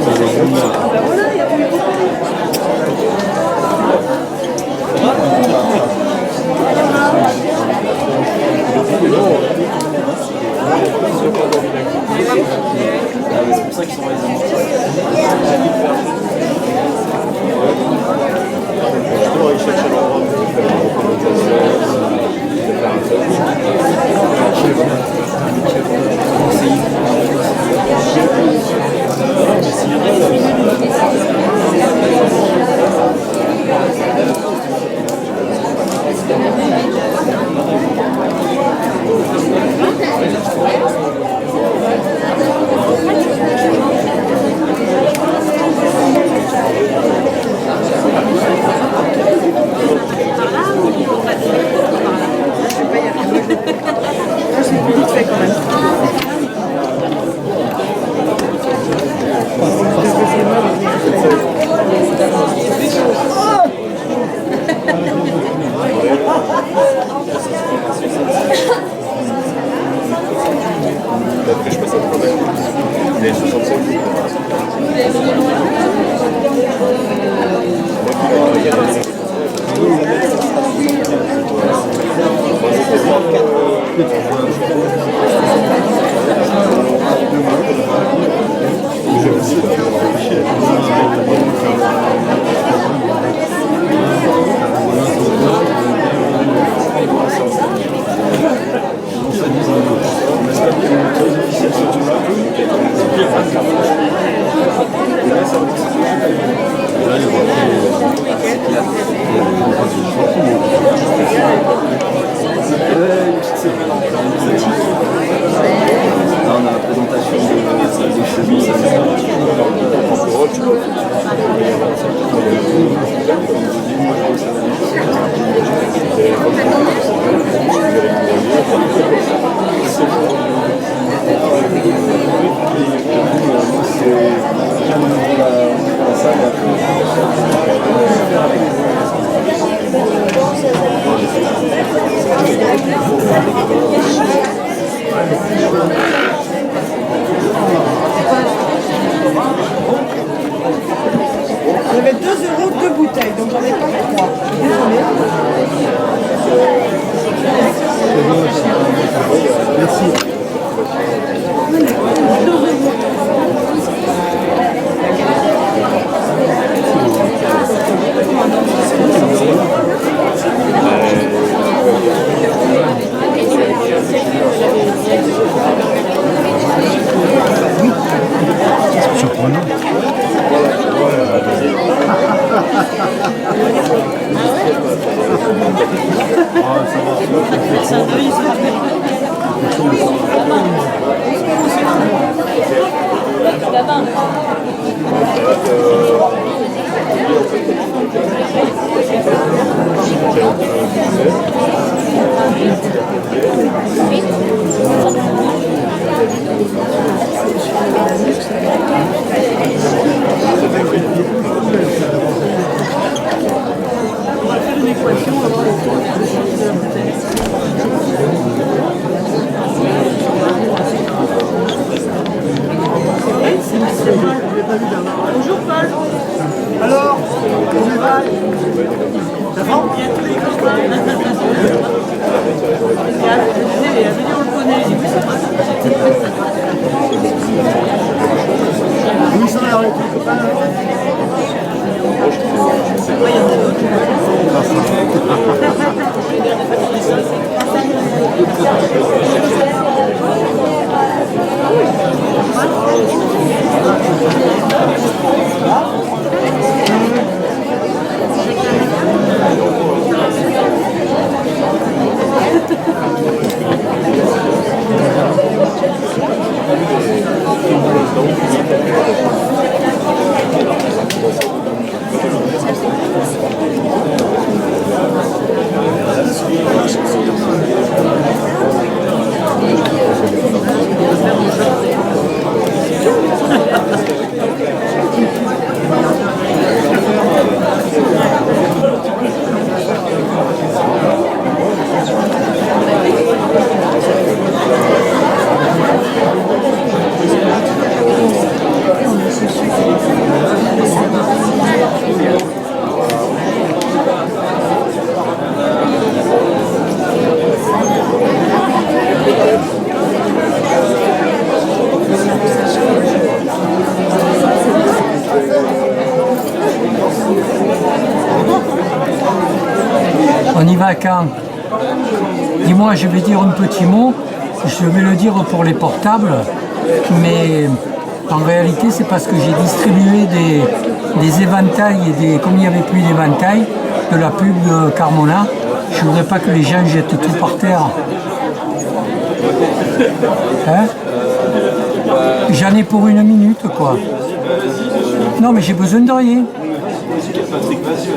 C'est pour ça qu'ils sont J'avais 2 euros, 2 bouteilles, donc j'en ai pas 3. Merci. Surprenant. Bonjour Paul. Alors, comment va? Ça va? Bien tous les copains. On le connaît. Où sont alors les copains? vas quand? Dis-moi, je vais dire un petit mot, je vais le dire pour les portables, mais en réalité c'est parce que j'ai distribué des éventails et comme il n'y avait plus d'éventails, de la pub de Carmona, je ne voudrais pas que les gens jettent tout par terre. Hein? J'en ai pour 1 minute, quoi. Non, mais j'ai besoin de rien.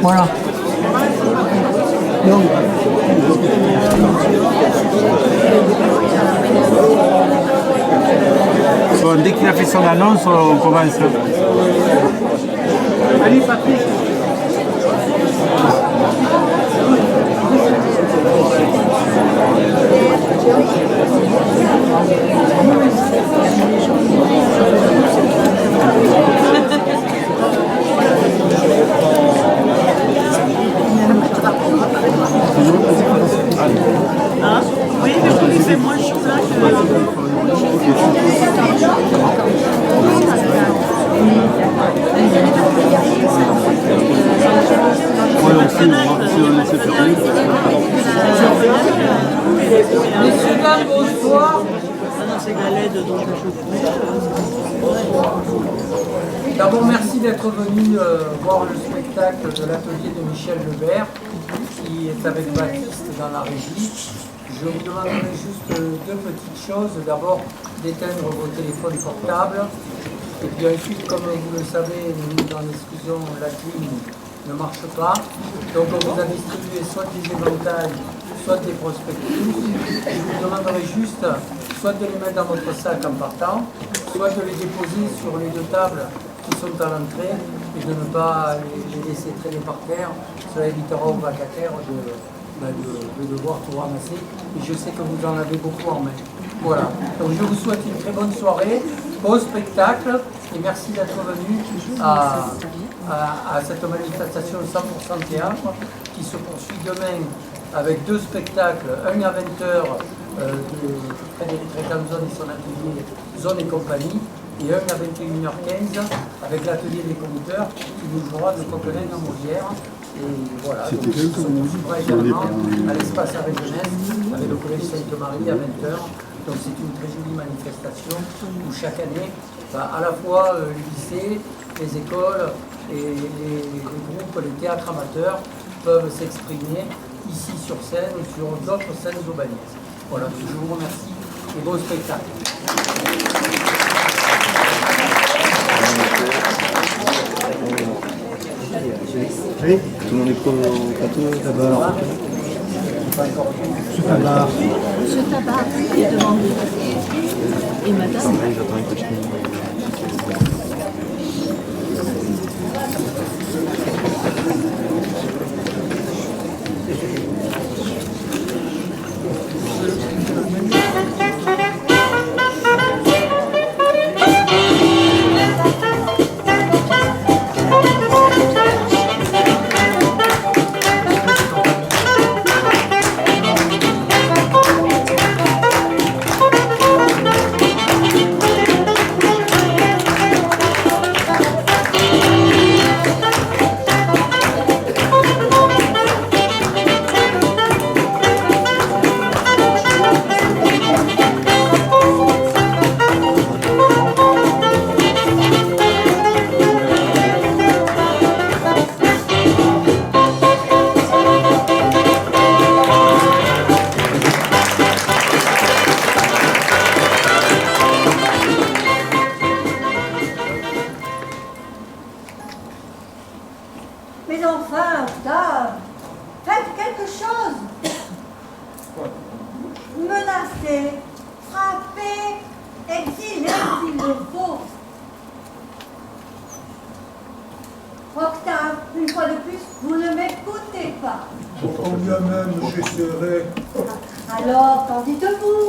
Voilà. Donc. Bon, dès qu'il a fait son annonce, on commence. Allez, Patrick. Hein? Oui, mais comme il fait moins chaud là Messieurs, dames, bonsoir. Ah non, c'est de la LED dont je me chauffe. D'abord, merci d'être venu voir le spectacle de l'atelier de Michel Lebert, qui est avec Baptiste dans la régie. Je vous demanderai juste 2 petites choses. D'abord, d'éteindre vos téléphones portables. Et puis ensuite, comme vous le savez, nous, dans l'exclusion, la clim ne marche pas. Donc on vous a distribué soit des éventails, soit des prospectus. Je vous demanderai juste soit de les mettre dans votre sac en partant, soit de les déposer sur les 2 tables qui sont à l'entrée et de ne pas les laisser traîner par terre. Cela évitera aux vacataires de devoir tout ramasser. Et je sais que vous en avez beaucoup en main. Voilà. Donc je vous souhaite une très bonne soirée, bon spectacle et merci d'être venu à cette manifestation 100% théâtre qui se poursuit demain avec 2 spectacles, un à 20h de Frédéric Récanzon et son atelier Zone et compagnie, et un à 21h15 avec l'atelier des conducteurs qui nous jouera de Coquelin en Molière. Et voilà, donc on se poursuivra également à l'espace Arrêt Jeunesse avec le collège Sainte-Marie à 20h. Donc c'est une très jolie manifestation où chaque année, à la fois les lycées, les écoles et les groupes, les théâtres amateurs peuvent s'exprimer ici sur scène ou sur d'autres scènes aubagnaises. Voilà, je vous remercie et bon spectacle. Oui. Tout le monde est pro au plateau d'abord. Ce tabac. Ce tabac est demandé. Et madame, J'attends une petite minute. Mais enfin, Octave, faites quelque chose. Menacez, frappez, exilez s'il le faut. Octave, une fois de plus, vous ne m'écoutez pas. Quand bien même j'essaierai. Alors, qu'en dites-vous?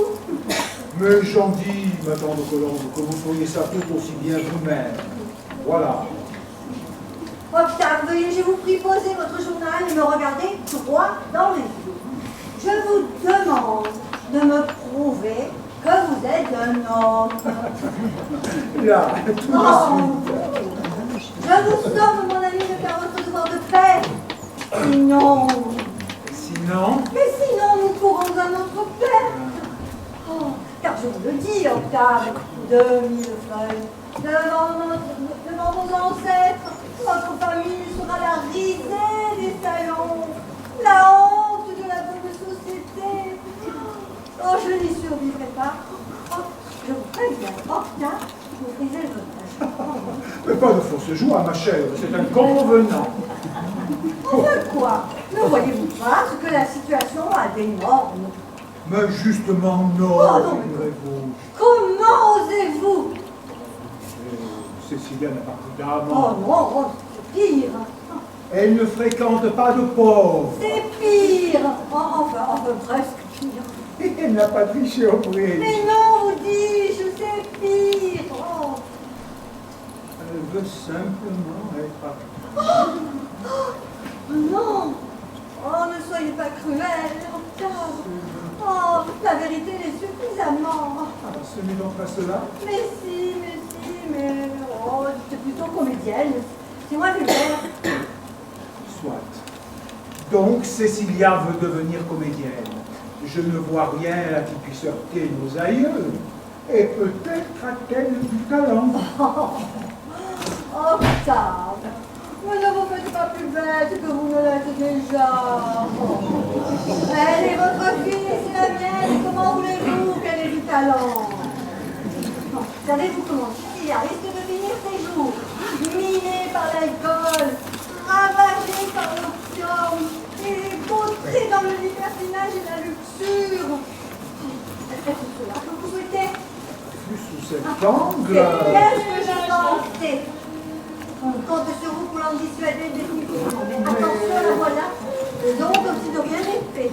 Mais j'en dis, madame de Colombe, que vous feriez ça tout aussi bien vous-même. Voilà. Octave, veuillez, je vous prie, poser votre journal et me regarder droit dans les yeux. Je vous demande de me prouver que vous êtes un homme. Là, tout de Non. suite. Je vous somme, mon ami, de faire votre devoir de paix. Sinon, Non. Mais sinon, nous courons à notre perte. Oh, car je vous le dis, Octave, 2000 feuilles. Devant vos ancêtres, votre famille sera la risée des salons, la honte de la bonne société. Oh, je n'y survivrai pas. Oh, je vous préviens, Octave, vous brisez le votage. Mais pas de fausse joie, ma chère, c'est un convenant. Enfin quoi? Ne voyez-vous pas ce que la situation a d'énorme? Mais justement, non, Oh, non. figurez-vous. Comment osez-vous? Cécilia n'a pas pris d'âme. Oh non, oh, c'est pire. Elle ne fréquente pas de pauvres. C'est pire. Enfin, presque pire. Elle n'a pas triché au prix. Mais non, vous dis-je, c'est pire. Oh. Elle veut simplement être Non. Oh, ne soyez pas cruel, Octave. Oh, la vérité l'est suffisamment. Ce n'est donc pas cela. Mais si, mais... Oh, c'est plutôt comédienne. C'est moi vulgaire. Soit. Donc, Cécilia veut devenir comédienne. Je ne vois rien qui puisse heurter nos aïeux. Et peut-être a-t-elle du talent. Octave, mais ne vous faites pas plus bête que vous ne l'êtes déjà. Elle est votre fille et c'est la mienne. Comment voulez-vous qu'elle ait du talent? Savez-vous comment Cécilia risque de finir ses jours, minée par l'alcool, ravagée par l'opium et vautrée dans le libertinage et la luxure? Est-ce cela que vous souhaitez? Plus sous cet angle. C'est bien ce que j'ai pensé. On compte sur vous pour l'en dissuader définitivement. Mais attention, la voilà. Faisons comme si de rien n'était fait.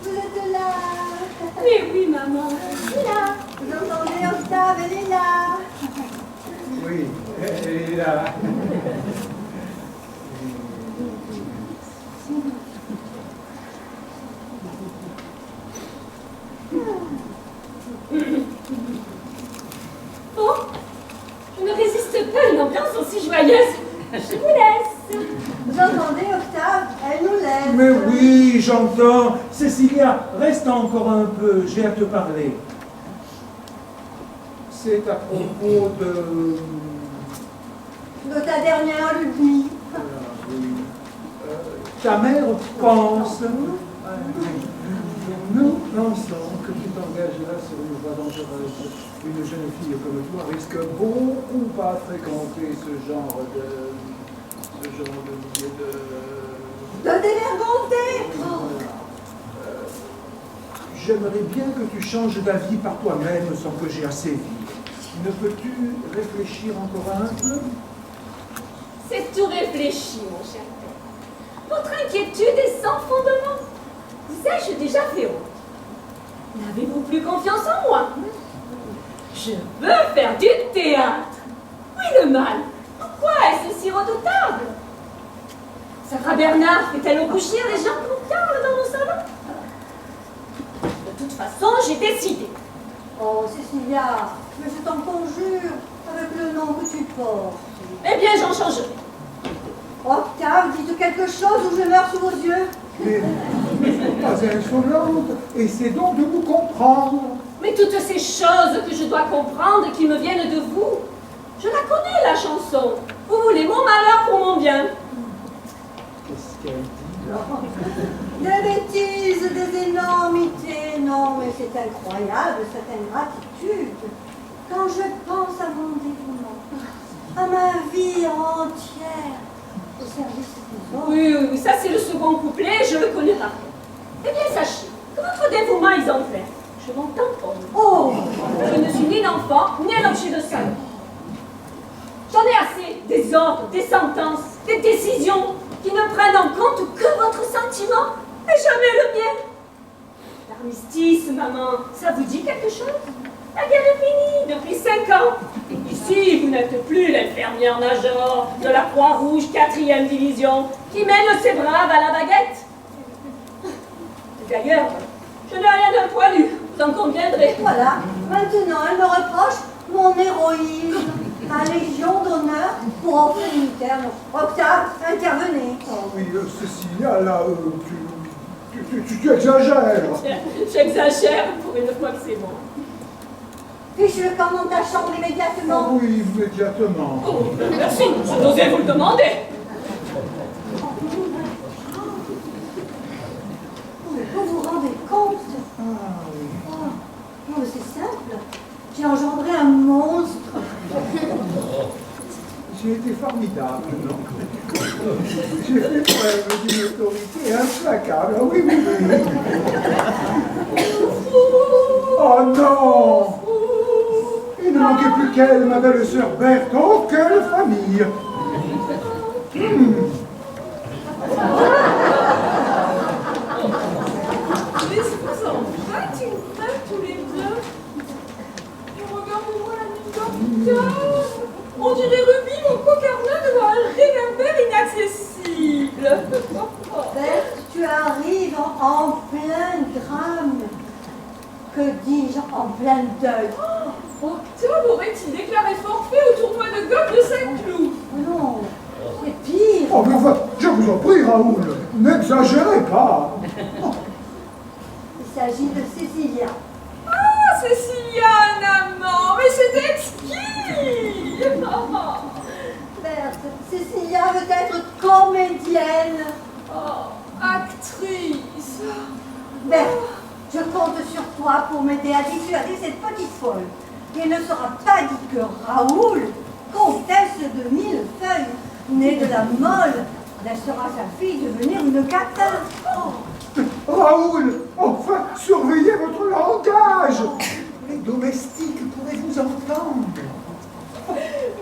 Vous êtes là. Mais oui, maman. Là. Vous entendez, Octave, elle est là. Oui, elle est là. Bon, je ne résiste pas à une ambiance aussi joyeuse. Je vous laisse. Vous entendez, Octave, elle nous laisse. Mais oui, j'entends. Cécilia, reste encore un peu, j'ai à te parler. C'est à propos de... De ta dernière lubie. oui. Ta mère pense... Nous pensons que tu t'engageras sur une voie dangereuse. Une jeune fille comme toi risque beaucoup à fréquenter ce genre de milieu de... De dévergonter. J'aimerais bien que tu changes d'avis par toi-même sans que j'aie à sévir. Ne peux-tu réfléchir encore un peu? C'est tout réfléchi, mon cher père. Votre inquiétude est sans fondement. Vous ai-je déjà fait honte? N'avez-vous plus confiance en moi? Je veux faire du théâtre. Oui, le mal. Pourquoi est-ce si redoutable? Sarah Bernard fait-elle au coucher les gens qui nous parlent dans nos salons? De toute façon, j'ai décidé. Oh, Cécilia, mais je t'en conjure, avec le nom que tu portes. Eh bien, j'en changerai. Octave, dites quelque chose ou je meurs sous vos yeux. Mais pas insolente, essaie donc de nous comprendre. Mais toutes ces choses que je dois comprendre qui me viennent de vous, je la connais, la chanson. Vous voulez mon malheur pour mon bien. Qu'est-ce qu'elle dit là? Des bêtises, des énormités. Non, mais c'est incroyable, cette ingratitude. Quand je pense à mon dévouement, à ma vie entière, au service des autres. Oui, ça c'est le second couplet, je le connais par cœur. Eh bien, sachez que votre dévouement exemplaire, je m'en tamponne. Oh, Je ne suis ni l'enfant, ni un objet de salon. J'en ai assez des ordres, des sentences, des décisions qui ne prennent en compte que votre sentiment et jamais le mien. L'armistice, maman, ça vous dit quelque chose? La guerre est finie depuis 5 ans. Ici, vous n'êtes plus l'infirmière major de la Croix-Rouge 4e division qui mène ses braves à la baguette. D'ailleurs, je n'ai rien d'un poilu, vous en conviendrez. Voilà, maintenant elle me reproche mon héroïsme. La Légion d'honneur pour enfants militaires. Octave, intervenez. Ah oui, Cécilia, là, tu exagères. J'exagère pour une fois que c'est bon. Puis-je le commande ta chambre Ah immédiatement? oui, immédiatement. Oh, merci, je n'osais vous le demander. Vous vous rendez compte? Ah oui. Oh, non, mais c'est simple. J'ai engendré un monstre. J'ai été formidable, non? J'ai fait preuve d'une autorité implacable. Ah oui, oui, oui. Oh non! Il ne manquait plus qu'elle, ma belle sœur Berthe. Oh, quelle famille! Laissez-vous en faites une fête tous les deux. Et regardez-moi la docteur. On dirait Ruby, mon cocarnet devant un réverbère inaccessible. Berthe, tu arrives en plein drame. Que dis-je, en plein deuil? Octave aurait-il déclaré forfait au tournoi de golf de Saint-Cloud? Non, c'est pire. Oh, mais enfin, je vous en prie, Raoul, n'exagérez pas. Il s'agit de Cécilia. Ah, Cécilia, un amant, mais c'est exquis. Berthe, Cécilia veut être comédienne. Oh, actrice. Berthe, je compte sur toi pour m'aider à dissuader cette petite folle. Il ne sera pas dit que Raoul, comtesse de Millefeuille, née de la Molle, laissera sa fille devenir une catin. Raoul, enfin, surveillez votre langage. Les domestiques pourraient vous entendre.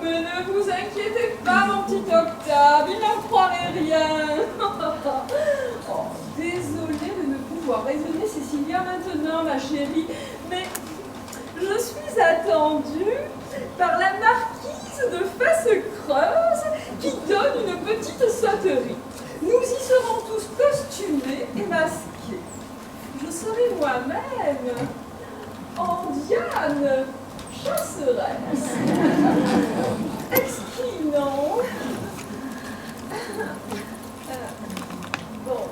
Mais ne vous inquiétez pas, mon petit Octave, il n'en croirait rien. Oh, désolée de ne pouvoir raisonner Cécilia maintenant, ma chérie, mais je suis attendue par la marquise de Face-Creuse qui donne une petite sauterie. Nous y serons tous costumés et masqués. Je serai moi-même en Diane chasseresse. Exquis, non? Bon,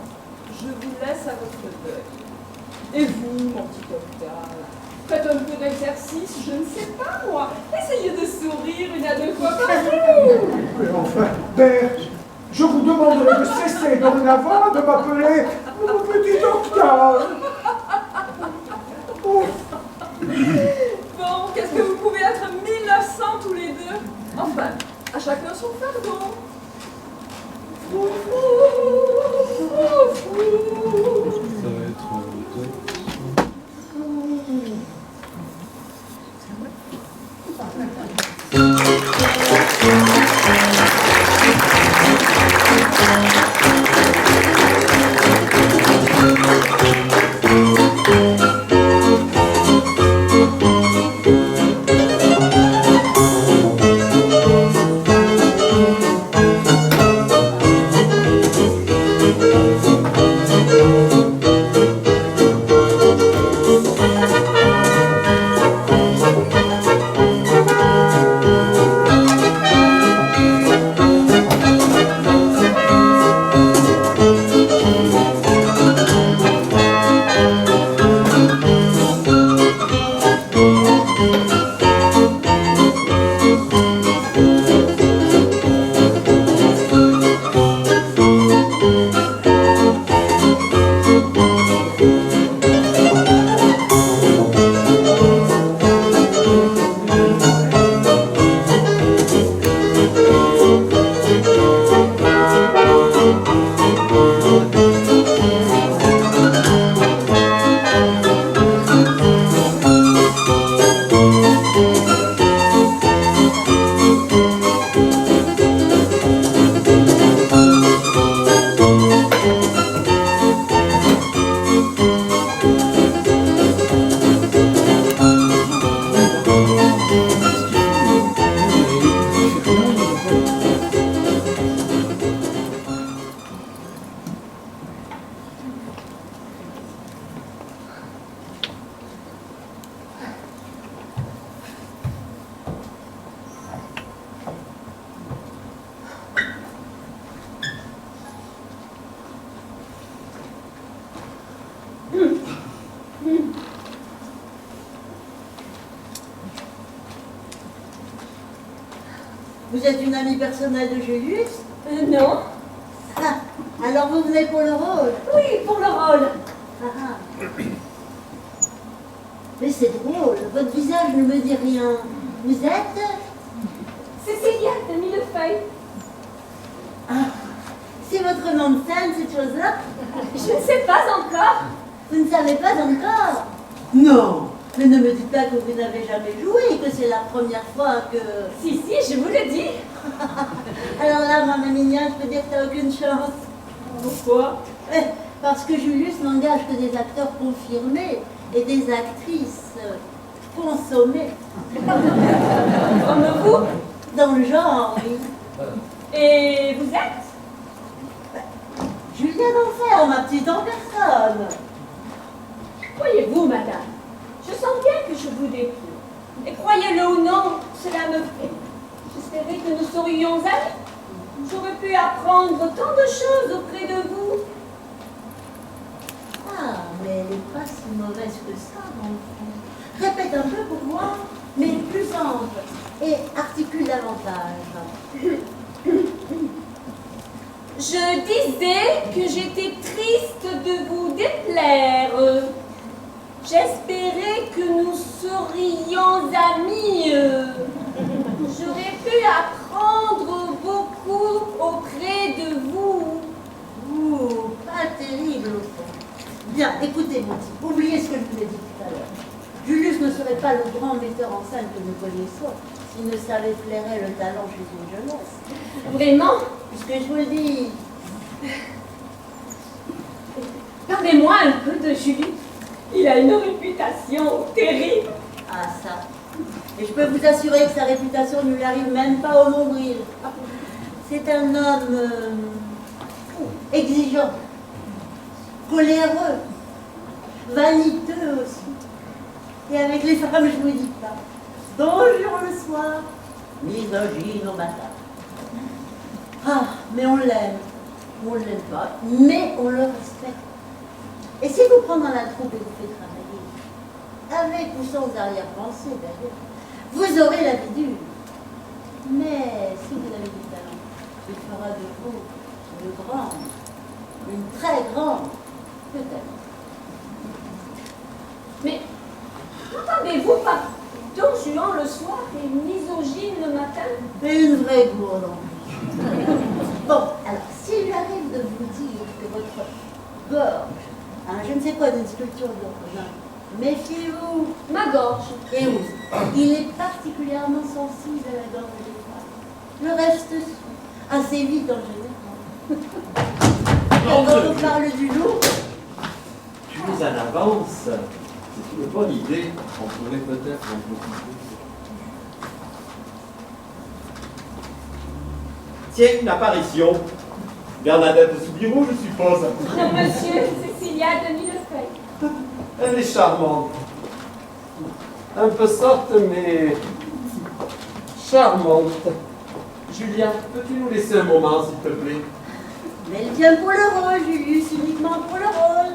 je vous laisse à votre deuil. Et vous, mon petit Octave, faites un peu d'exercice, je ne sais pas moi. Essayez de sourire une à deux fois par jour. Mais enfin, Berthe, je vous demanderai de cesser dorénavant de m'appeler mon petit Octave. Oh. Bon, qu'est-ce que vous pouvez être 1900 tous les deux? Enfin, à chacun son fardeau. Frou, frou, frou, frou. Ça va être Thank Vous êtes une amie personnelle de Julius? Non. Ah, alors vous venez pour le rôle? Oui, pour le rôle. Ah. Mais c'est drôle, votre visage ne me dit rien. Vous êtes? Cécilia de Millefeuille. Ah, c'est votre nom de scène, cette chose-là? Je ne sais pas encore. Vous ne savez pas encore? Non. Mais ne me dites pas que vous n'avez jamais joué, que c'est la première fois que... Si, si, je vous le dis. Alors là, ma mignonne, je peux dire que t'as aucune chance. Pourquoi? Parce que Julius n'engage que des acteurs confirmés et des actrices consommées. Comme vous? Dans le genre, oui. Et vous êtes? Julia d'Enfer, ma petite en personne. Voyez-vous, madame, je sens bien que je vous déplie. Et croyez-le ou non, cela me fait. J'espérais que nous serions amis. J'aurais pu apprendre tant de choses auprès de vous. Ah, mais elle n'est pas si mauvaise que ça, dans le fond. Répète un peu pour moi, mais plus ample et articule davantage. Je disais que j'étais triste de vous déplaire. J'espérais que nous serions amis. J'aurais pu apprendre beaucoup auprès de vous. Ouh, pas terrible au fond. Bien, écoutez, mon petit, oubliez ce que je vous ai dit tout à l'heure. Julius ne serait pas le grand metteur en scène que nous connaissons s'il ne savait flairer le talent chez une jeunesse. Vraiment? Puisque je vous le dis. Parlez-moi un peu de Julie. Il a une réputation terrible. Ah, ça. Et je peux vous assurer que sa réputation ne lui arrive même pas au nombril. C'est un homme exigeant, coléreux, vaniteux aussi. Et avec les femmes, je vous dis pas. Bonjour le soir, misogyne au matin. Ah, mais on l'aime. On ne l'aime pas, mais on le respecte. Et s'il vous prend dans la troupe et vous fait travailler, avec ou sans arrière-pensée d'ailleurs, vous aurez la vie dure. Mais si vous avez du talent, il fera de vous une grande, une très grande, peut-être. Mais entendez-vous par Don Juan le soir et misogyne le matin? Une vraie gourde en plus. Bon, alors, s'il lui arrive de vous dire que votre gorge, je ne sais quoi d'une sculpture d'or, méfiez-vous. Ma gorge. Et oui, il est particulièrement sensible à la gorge des femmes. Le reste suit, assez vite en général. Et quand on parle du loup, Tu es en avance. C'est une bonne idée. On pourrait peut-être en profiter. Tiens, une apparition. Bernadette Soubirou, je suppose. Non, monsieur, Cécilia de Millefeuille. Elle est charmante. Un peu sorte, mais charmante. Julien, peux-tu nous laisser un moment, s'il te plaît? mais elle vient pour le rôle, Julius, uniquement pour le rôle.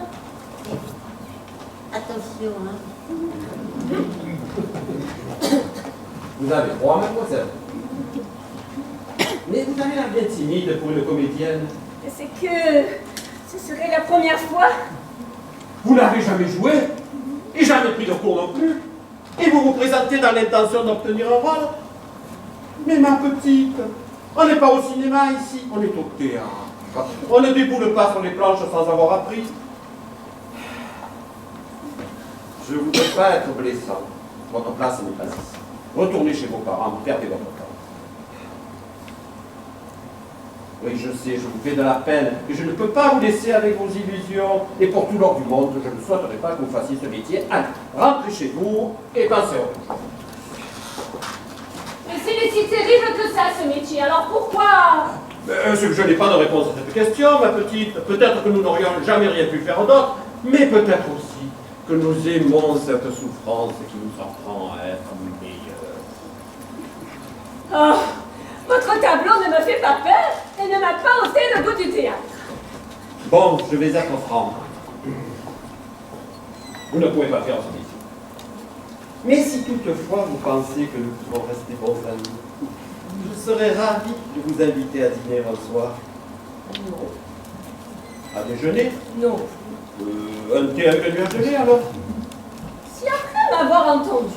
Attention, hein. Vous avez droit, mademoiselle. Mais vous avez l'air bien timide pour une comédienne. C'est que ce serait la première fois. Vous n'avez jamais joué et jamais pris de cours non plus. Et vous vous présentez dans l'intention d'obtenir un rôle. Mais ma petite, on n'est pas au cinéma ici, on est au théâtre. On ne déboule pas sur les planches sans avoir appris. Je ne voudrais pas être blessant. Votre place n'est pas ici. Retournez chez vos parents, vous perdez votre temps. Oui, je sais, je vous fais de la peine, mais je ne peux pas vous laisser avec vos illusions. Et pour tout l'or du monde, je ne souhaiterais pas que vous fassiez ce métier. Allez, rentrez chez vous et passez au revoir. Mais c'est si terrible que ça, ce métier. Alors pourquoi? C'est que je n'ai pas de réponse à cette question, ma petite. Peut-être que nous n'aurions jamais rien pu faire d'autre, mais peut-être aussi que nous aimons cette souffrance qui nous apprend à être meilleurs. Oh, votre tableau ne me fait pas peur et ne m'a pas ôté le goût du théâtre. Bon, je vais être franc. Vous ne pouvez pas faire ce métier. Mais si toutefois vous pensez que nous pouvons rester bons amis, Je serais ravi de vous inviter à dîner un soir. Non. À déjeuner. Non. Un thé avec un déjeuner alors. Si après m'avoir entendu,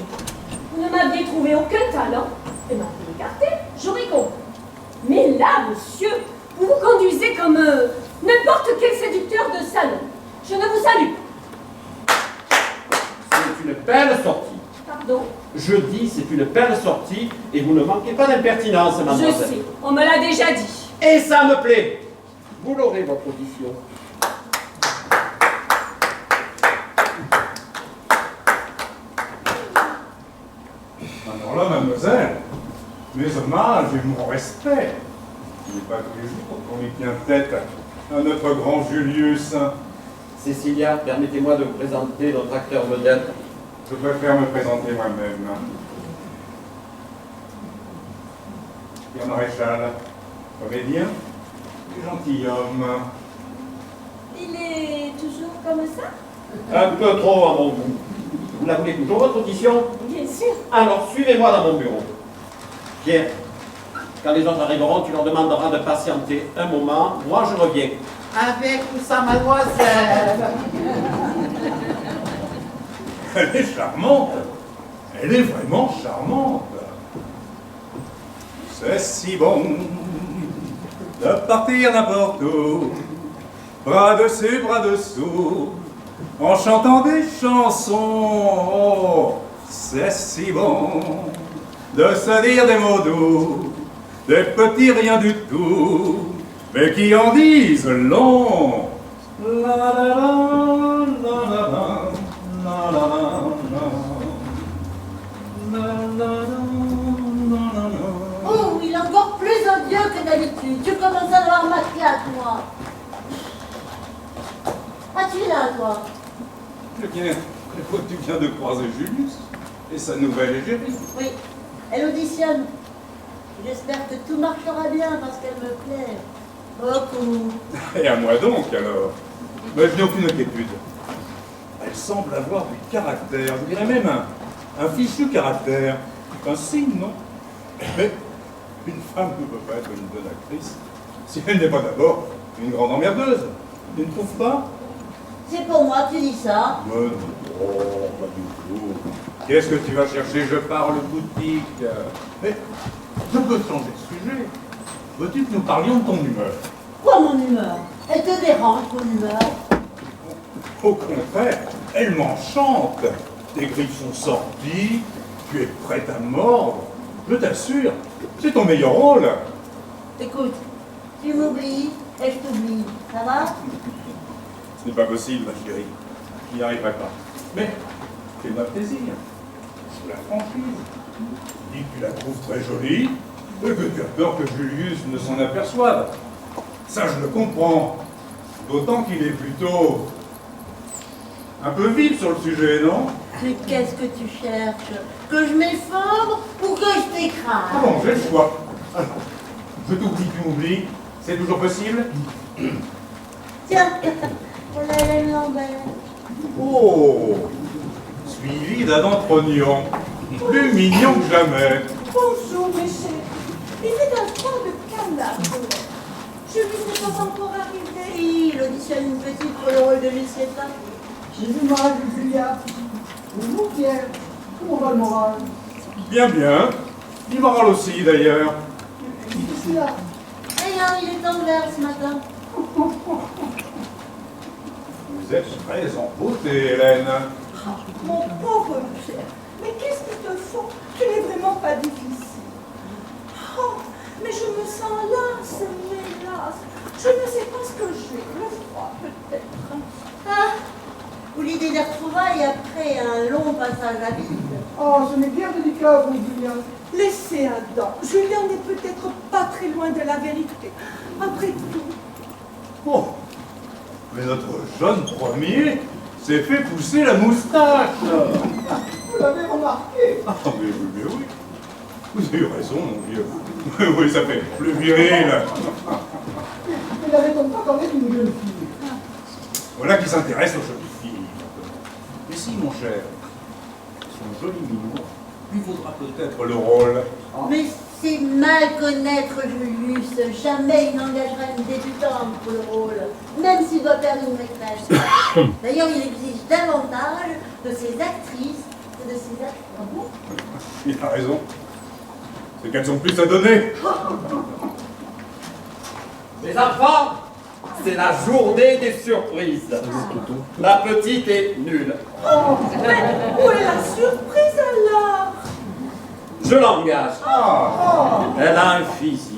vous ne m'aviez trouvé aucun talent et m'aviez écarté, j'aurais compris. Mais là, monsieur, vous vous conduisez comme n'importe quel séducteur de salon. Je ne vous salue pas. C'est une belle sortie. Pardon? Je dis, c'est une belle sortie et vous ne manquez pas d'impertinence, Je mademoiselle. sais, on me l'a déjà dit. Et ça me plaît. Vous l'aurez, votre audition. Alors là, mademoiselle, mes hommages et mon respect. Il n'est pas tous les jours qu'on y tient tête à notre grand Julius. Cécilia, permettez-moi de vous présenter notre acteur vedette. Je préfère me présenter moi-même. Pierre Maréchal, comédien et gentilhomme. Il est toujours comme ça? Un peu trop à mon goût. Vous la voulez toujours, votre audition? Bien sûr. Alors, suivez-moi dans mon bureau. Pierre, quand les autres arriveront, tu leur demanderas de patienter un moment. Moi, je reviens. Avec ou sans mademoiselle? Elle est charmante. Elle est vraiment charmante. C'est si bon de partir n'importe où, bras dessus, bras dessous, en chantant des chansons. Oh, c'est si bon de se dire des mots doux, des petits riens du tout, mais qui en disent long. La la la, la la la, la la la, la la la, la la. Oh, il est encore plus odieux que d'habitude. Tu commences à avoir ma claque, moi. Ah, tu es là, toi. Tu viens de croiser Julius et sa nouvelle égérie. Oui, elle auditionne. J'espère que tout marchera bien parce qu'elle me plaît. Beaucoup. Et à moi donc, alors. Mais je n'ai aucune inquiétude. Elle semble avoir du caractère, je dirais même un fichu caractère. Un signe, non? Mais une femme ne peut pas être une bonne actrice si elle n'est pas d'abord une grande emmerdeuse. Tu ne trouves pas? C'est pour moi que tu dis ça. Mais non, pas du tout. Qu'est-ce que tu vas chercher? Je parle boutique. Mais je peux changer de sujet. Veux-tu que nous parlions de ton humeur? Quoi, mon humeur? Elle te dérange, ton humeur? Au contraire, elle m'enchante. Tes griffes sont sorties, tu es prête à mordre. Je t'assure, c'est ton meilleur rôle. Écoute, tu m'oublies et je t'oublie. Ça va? Ce n'est pas possible, ma chérie. Je n'y arriverai pas. Mais fais-moi plaisir. Sous la franchise. Dis que tu la trouves très jolie et que tu as peur que Julius ne s'en aperçoive. Ça, je le comprends. D'autant qu'il est plutôt un peu vif sur le sujet, non? Mais qu'est-ce que tu cherches? Que je m'effondre ou que je Ah t'écrase? bon, j'ai le choix. Alors, je t'oublie, tu m'oublies. C'est toujours possible? Tiens, voilà Hélène Lambert. Oh, suivi d'un dentrognon. Plus mignon que jamais. Bonjour, mes chéris. Il fait un temps de canard. Je ne suis pas encore arrivée. Oui, il auditionne une petite pour le rôle de Lucietta. J'ai vu Marie Julia. Bonjour Pierre. Comment va le moral? Bien, bien. Du moral aussi, d'ailleurs. Qu'est-ce qu'il y a? Rien, il est en vert ce matin. Vous êtes très en beauté, Hélène. Mon pauvre Pierre, mais qu'est-ce qu'ils te font? Tu n'es vraiment pas difficile. Oh, mais je me sens lasse, hélas. Je ne sais pas ce que j'ai. Le froid, peut-être. Ah, ou l'idée des retrouvailles après un long passage à vide. Oh, ce n'est guère délicat, vous, Julien. Laissez Adam. Julien n'est peut-être pas très loin de la vérité. Après tout. Oh, mais notre jeune premier s'est fait pousser la moustache. Vous l'avez remarqué. Ah, mais oui. Vous avez eu raison, mon vieux. Oui, ça fait plus viril. Il n'avait donc pas parlé d'une jeune fille. Voilà qui s'intéresse aux jolies filles. Mais si, mon cher, son joli minou lui vaudra peut-être le rôle. Mais C'est mal connaître Julius. Jamais il n'engagera une débutante pour le rôle, même s'il doit faire une maîtresse. D'ailleurs, il exige davantage de ses actrices que de ses acteurs. Ah bon? Il a raison. C'est qu'elles ont plus à donner. Les enfants, c'est la journée des surprises. La petite est nulle. Oh, mais où est la surprise alors? Je l'engage. Ah. Elle a un physique.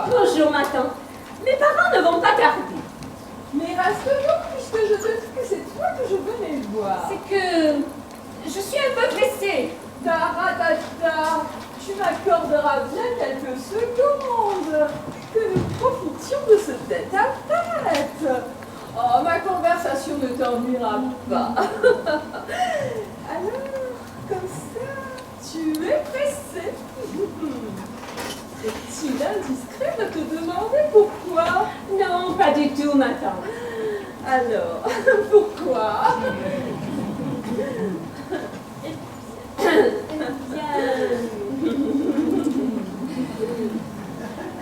Bonjour, ma tante. Mes parents ne vont pas tarder. Mais reste donc, puisque je te dis que c'est toi que je venais voir. C'est que je suis un peu pressée. Taratata, tu m'accorderas bien quelques secondes. Que nous profitions de ce tête-à-tête. Oh, ma conversation ne t'ennuiera pas. Alors, comme ça, tu es pressée. Est-il indiscret de te demander pourquoi? Non, pas du tout, ma tante. Alors, pourquoi?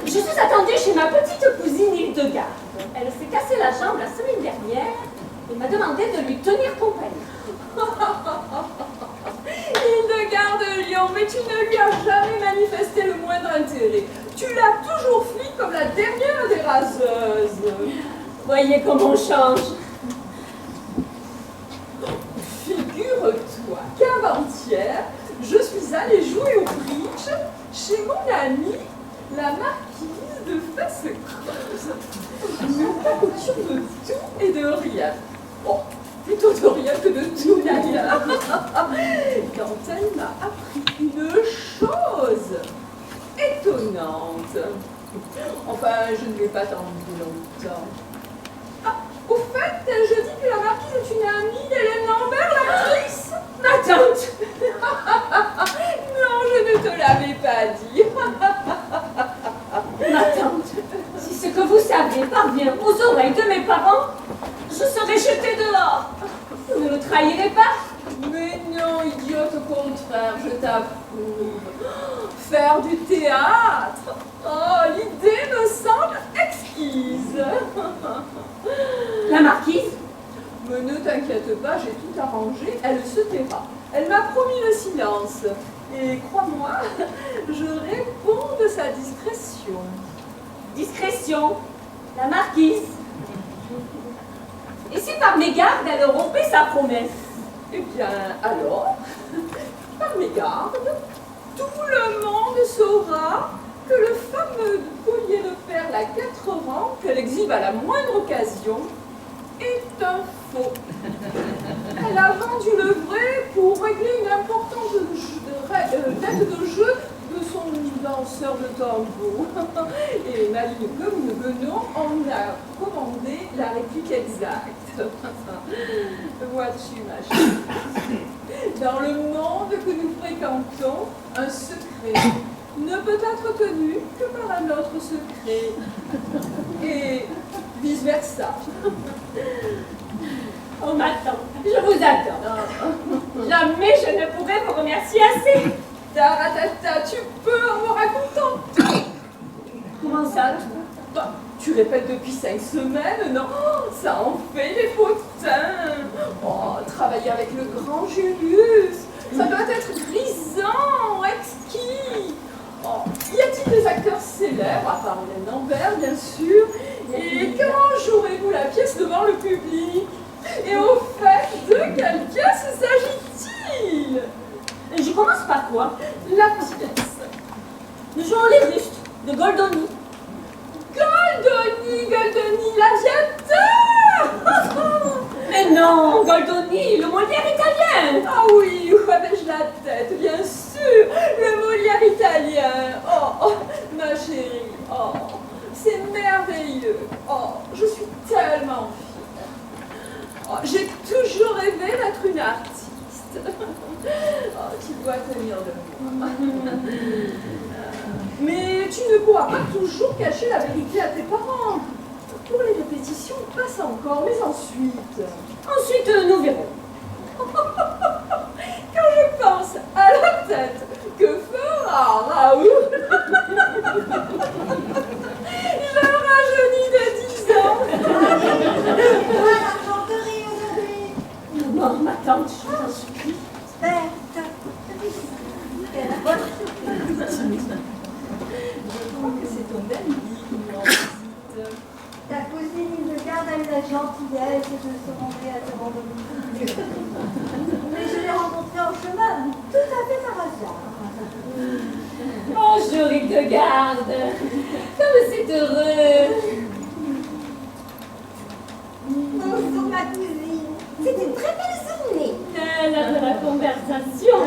Je suis attendue chez ma petite cousine Hildegarde. Elle s'est cassée la jambe la semaine dernière et m'a demandé de lui tenir compagnie. Hildegarde de Lyon, mais tu ne lui as jamais manifesté le moindre intérêt. Tu l'as toujours fui comme la dernière des raseuses. Voyez comment on change. Figure-toi qu'avant-hier, je suis allée jouer au bridge chez mon amie, la marquise de Fesses-Creuse. Nous papotions de tout et de rien. Oh, plutôt de rien que de tout d'ailleurs. Quand elle m'a appris une chose étonnante. Enfin, je ne l'ai pas attendu longtemps. Ah, au fait, je dis que la marquise est une amie d'Hélène Lambert, l'actrice. Ma tante. Non, je ne te l'avais pas dit. Ma tante, si ce que vous savez parvient aux oreilles de mes parents, je serai jetée dehors. Vous ne me trahirez pas? Mais non, idiote, au contraire, je t'approuve. Faire du théâtre, oh, l'idée me semble exquise. La marquise? Mais ne t'inquiète pas, j'ai tout arrangé, elle se taira. Elle m'a promis le silence. Et crois-moi, je réponds de sa discrétion. Discrétion? La marquise? Et si par mégarde elle rompait sa promesse? Eh bien, alors, par mégarde, tout le monde saura que le fameux collier de perles à 4 rangs qu'elle exhibe à la moindre occasion est un faux. Elle a vendu le vrai pour régler une danseurs de tango. Et Maline, comme nous venons, on a commandé la réplique exacte. Vois-tu, ma chérie, dans le monde que nous fréquentons, un secret ne peut être tenu que par un autre secret. Et vice-versa. On m'attend. Je vous attends. Jamais je ne pourrai vous remercier assez. Taratata, tu peux en me racontant tout. Comment ça? Bah, tu répètes depuis 5 semaines, non? Ça en fait les potins. Oh, travailler avec le grand Julius, ça doit être grisant, exquis. Oh, y a-t-il des acteurs célèbres, à part Hélène Lambert, bien sûr? Et comment jouerez-vous la pièce devant le public? Et au fait, de quelle pièce s'agit-il? Je commence par quoi? La pièce. Nous jouons les bustes de Goldoni. Goldoni, l'aviateur. Mais non, Goldoni, le Molière italien. Ah oui, où avais-je la tête, bien sûr, le Molière italien. Oh, ma chérie, oh, c'est merveilleux. Oh, je suis tellement fière. Oh, j'ai toujours rêvé d'être une artiste. Oh, tu dois tenir de moi. Mais tu ne pourras pas toujours cacher la vérité à tes parents. Pour les répétitions, passe encore, mais ensuite... Ensuite, nous verrons. Quand je pense à la tête que fera Raoul, je rajeunis de 10 ans. Voilà, l'argenterie aujourd'hui. Non, ma tante, je t'en supplie. Je crois que c'est ton ami qui nous rend visite. Ta cousine Hildegarde a eu la gentillesse de se rendre à ce rendez-vous. Mais je l'ai rencontrée en chemin, tout à fait par hasard. Bonjour, Hildegarde. Comme c'est heureux. Bonjour ma cousine. C'est une très belle journée. L'heure de la conversation.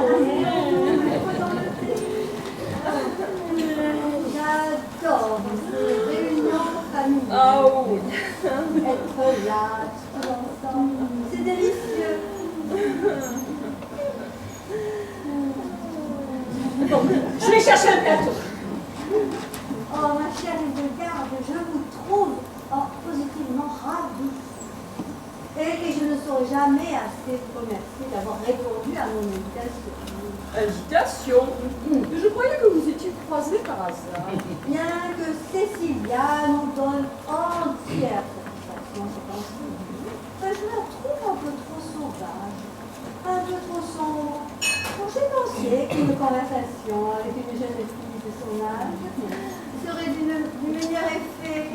J'adore ces réunions familiales. Ah oui. Être là, tous ensemble, c'est délicieux. Bon, je vais chercher un plateau. Oh ma chère Hildegarde, je vous trouve positivement ravie. Et je ne saurais jamais assez vous remercier d'avoir répondu à mon invitation. Invitation? Je croyais que vous étiez croisés par hasard. Bien que Cécilia nous donne entière satisfaction cette temps-ci, je la trouve un peu trop sauvage, un peu trop sombre. Donc j'ai pensé qu'une conversation avec une jeune fille de son âge serait du meilleur effet.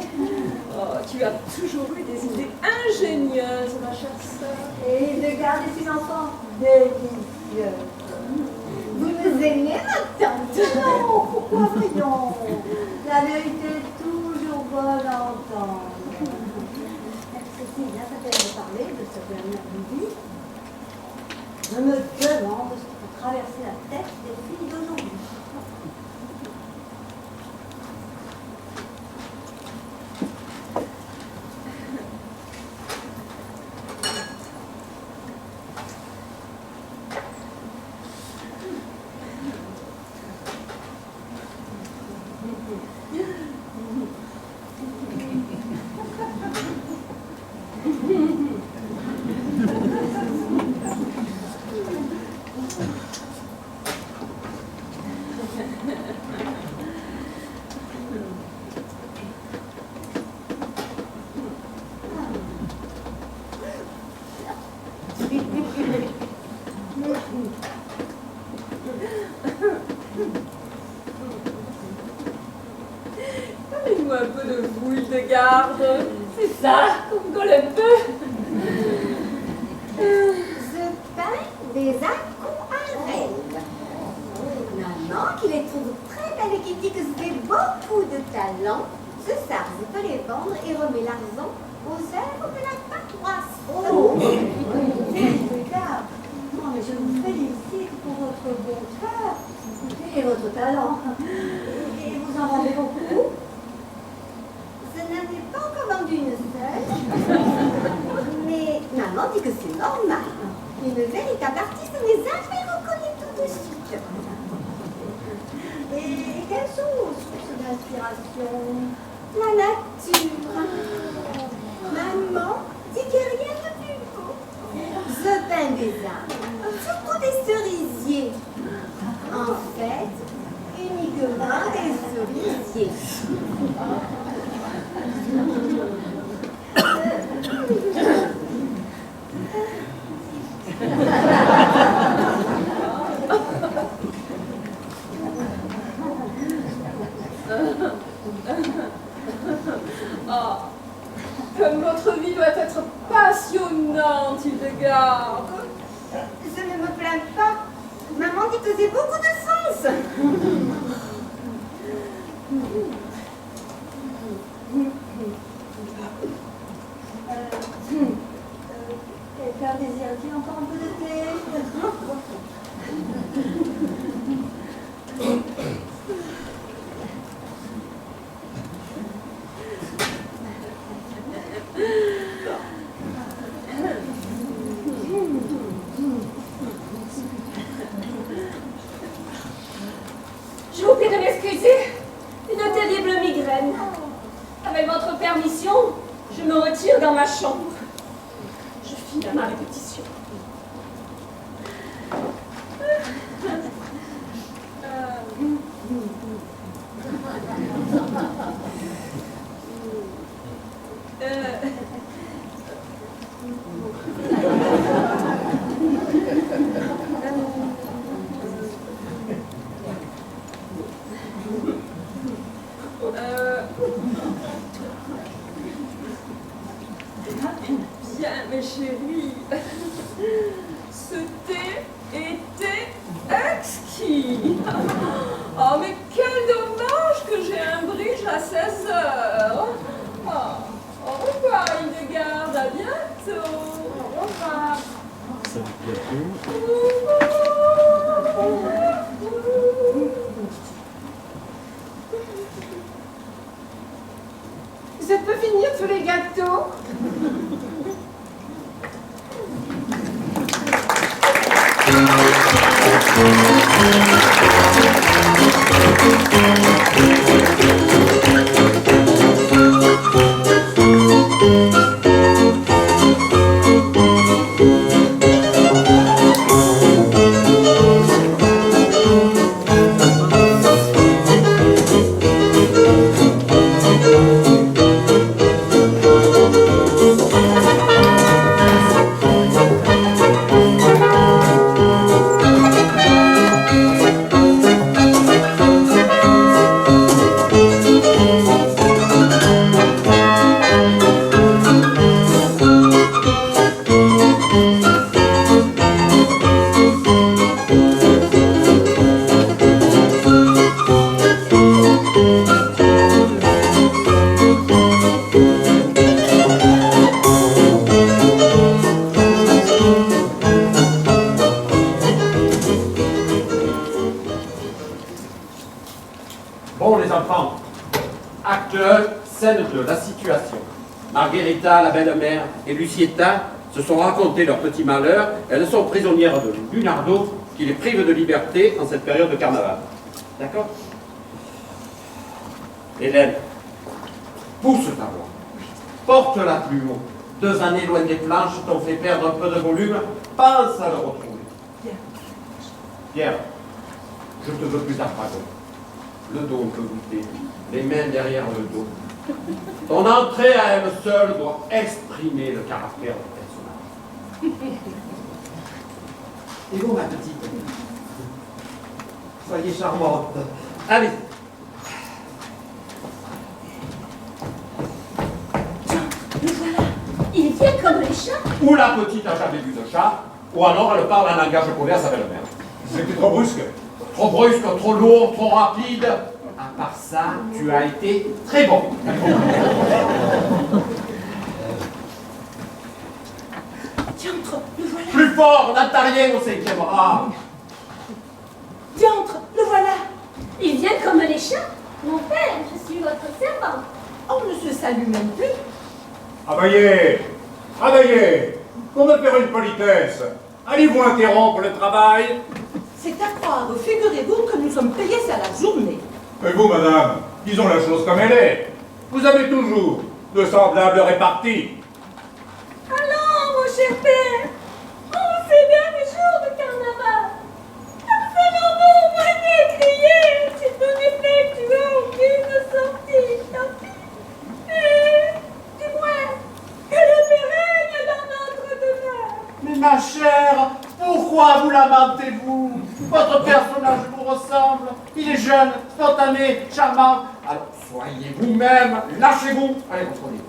Oh, tu as toujours eu des idées ingénieuses, ma chère sœur. Et de garder une enfant délicieuse. Vous nous aimez, ma tante? Non, pourquoi voyons? La vérité est toujours bonne à entendre. Cécilia, ça fait de parler de cette dernière visite. Je me demande ce qui peut traverser la tête des filles d'aujourd'hui. Parlez-nous un peu de vous, Hildegarde. C'est ça, on colle un peu. Je peins des aquarelles. Maman, qui les trouve très belles et qui dit que j'ai beaucoup de talent, ce soir, je peux les vendre et remet l'argent aux œuvres de la paroisse. Oh, regarde. Non, mais je vous félicite pour votre bon cœur et votre talent. Et en vendez beaucoup? Je n'en ai pas encore vendu une seule. Mais maman dit que c'est normal. Une véritable artiste n'est jamais reconnue tout de suite. Et quelles sont vos sources d'inspiration? La nature. Maman dit qu'il n'y a rien de plus beau. Je peins des arbres, surtout des cerisiers. En fait, uniquement des cerisiers. Ah, comme votre vie doit être passionnante, Hildegard. Je ne me plains pas. Maman dit que j'ai beaucoup de sens. Quelqu'un désire-t-il encore un peu de thé? Je vous prie de m'excuser. Une terrible migraine. Avec votre permission, je me retire dans ma chambre. Je finis ma répétition. Bien, mes chéris, ce thé était exquis. Oh, mais quel dommage que j'ai un bridge à 16 heures. Oh, au revoir, Hildegard, à bientôt. Au revoir. Je peux finir tous les gâteaux? Bon, les enfants, acte 1, scène 2, la situation. Margherita, la belle-mère, et Lucietta se sont racontés leur petit malheur. Elles sont prisonnières de Lunardo, qui les prive de liberté en cette période de carnaval. D'accord? Hélène, pousse ta voix. Porte-la plus haut. 2 années loin des planches t'ont fait perdre un peu de volume. Pense à le retrouver. Pierre, je te veux plus à dragon. Le dos, on peut goûter. Les mains derrière le dos. Ton entrée à elle seule doit exprimer le caractère du personnage. Et vous, ma petite? Soyez charmante. Allez. Le voilà. Il vient comme les chats. Ou la petite n'a jamais vu de chat, ou alors elle parle un langage couvert à sa belle-mère. C'était trop brusque. Trop brusque, trop lourd, trop rapide. À part ça, tu as été très bon. Diantre, le voilà. Plus fort, n'a rien au 5e rang. Diantre, le voilà. Il vient comme les chats. Mon père, je suis votre servante. On ne se salue même plus. Travaillez, travaillez, pour me faire une politesse. Allez-vous interrompre le travail? C'est à croire, figurez-vous que nous sommes payés à la journée. Et vous, madame, disons la chose comme elle est. Vous avez toujours de semblables réparties. Allons, mon cher père, en ces derniers jours de carnaval, absolument, vous m'avez crié, c'est un effet que tu as aucune sortie, tant pis. Et, dis-moi, que le pérenne dans notre demeure. Mais ma chère, pourquoi vous lamentez-vous? Votre personnage vous ressemble. Il est jeune, spontané, charmant. Alors soyez vous-même, lâchez-vous. Allez, reprenez.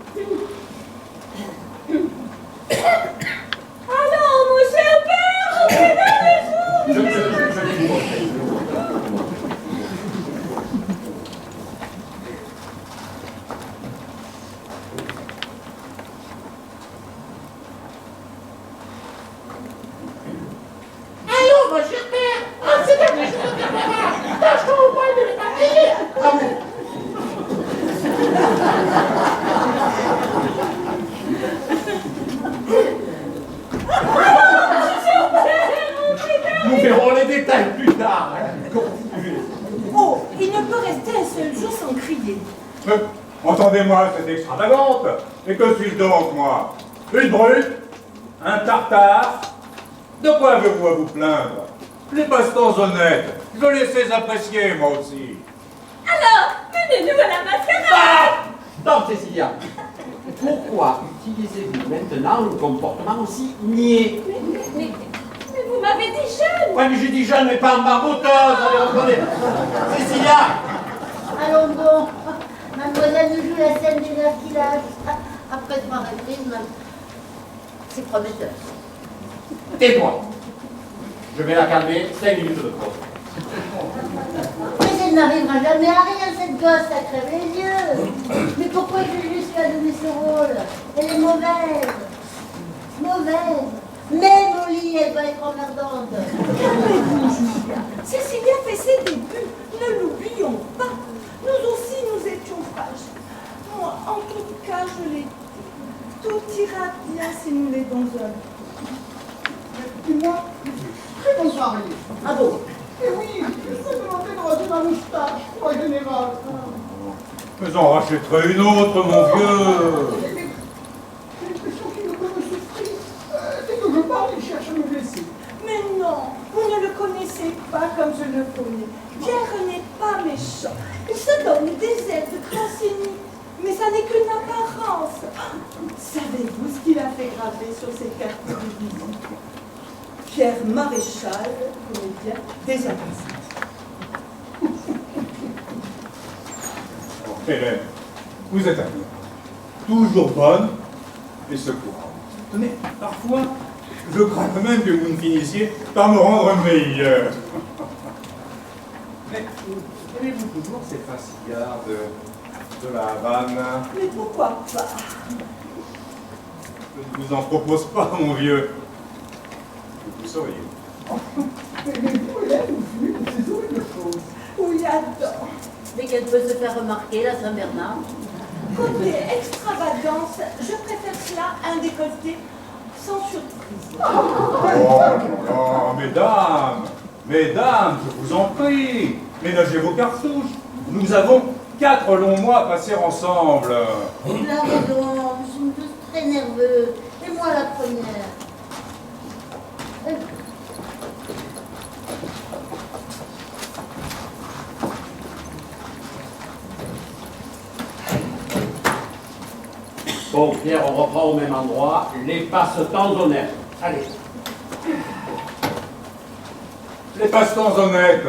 Allons, mon cher père, en ces derniers jours. Je vais vous montrer. Allô, mon cher père, en ces derniers jours de carnaval, tâche-toi au moins de les partager. À vous. Nous verrons les détails plus tard. Continuez. Oh, il ne peut rester un seul jour sans crier. Entendez-moi, c'est extravagante. Et que suis-je donc, moi? Une brute? Un tartare? De quoi avez-vous à vous plaindre? Les passe-temps honnêtes, je les sais apprécier, moi aussi. Alors, menez-nous à la mascarade. Ah! Donc, Cécilia, pourquoi utilisez-vous maintenant un comportement aussi niais? Mais vous m'avez dit jeune. Ouais, mais j'ai dit jeune, mais pas en barboteuse. Allez, reprenez. Cécilia! Allons donc. Mademoiselle nous joue la scène du nerf qui lâche. Après 3 reprises, c'est prometteur. Tais-toi. Je vais la calmer, 5 minutes de pause. Mais elle n'arrivera jamais à rien, cette gosse, ça crève les yeux. Mais pourquoi je lui suis à donner ce rôle? Elle est mauvaise. Mauvaise. Même au lit, elle va être emmerdante. Calmez-vous, Julia. Cécilia fait ses débuts. Ne l'oublions pas. Nous aussi, nous étions fragiles. Moi, en tout cas, je l'ai dit. Tout ira bien si nous l'aidons un. Dis-moi, très bonne soirée. Ah bon? Et oui, je peux demander de raser ma moustache pour la générale. Mais en rachèterai une autre, mon vieux. J'ai l'impression qu'il ne peut me souffrir. Dès que je parle, il cherche à me blesser. Mais non, vous ne le connaissez pas comme je le connais. Pierre n'est pas méchant. Il se donne des ailes de grands mais ça n'est qu'une apparence. Savez-vous ce qu'il a fait graver sur ses cartes de visite? Pierre Maréchal, comédien des Invisibles. Hélène, vous êtes à bien. Toujours bonne et secourante. Tenez, parfois, je crains même que vous ne finissiez par me rendre meilleur. Mais aimez-vous toujours ces facilards de la Havane? Mais pourquoi pas? Je ne vous en propose pas, mon vieux. Vous sauriez. Mais vous, Hélène, vous fumez de ces horribles choses. Oui, adore. Dès qu'elle peut se faire remarquer, la Saint-Bernard. Côté extravagance, je préfère cela à un décolleté sans surprise. Oh non, mesdames, je vous en prie, ménagez vos cartouches. Nous avons 4 longs mois passés ensemble. La raison, nous sommes tous très nerveux. Et moi la première. Bon, Pierre, on reprend au même endroit. Les passe-temps honnêtes. Allez. Les passe-temps honnêtes,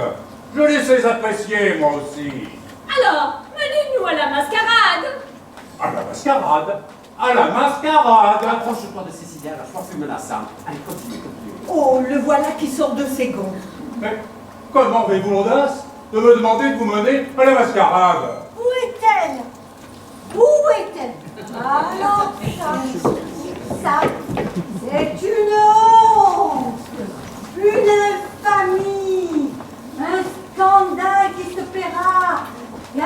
je les sais apprécier, moi aussi. Alors, menez-nous à la mascarade. À la mascarade. À la mascarade. Approche-toi de Cécilia, la sois plus menaçante. Allez, continue. Oh, le voilà qui sort de ses gonds. Mais comment avez-vous l'audace de me demander de vous mener à la mascarade? Où est-elle? Où est-elle? Alors ça, c'est une honte, une infamie, un scandale qui se paiera. Il y a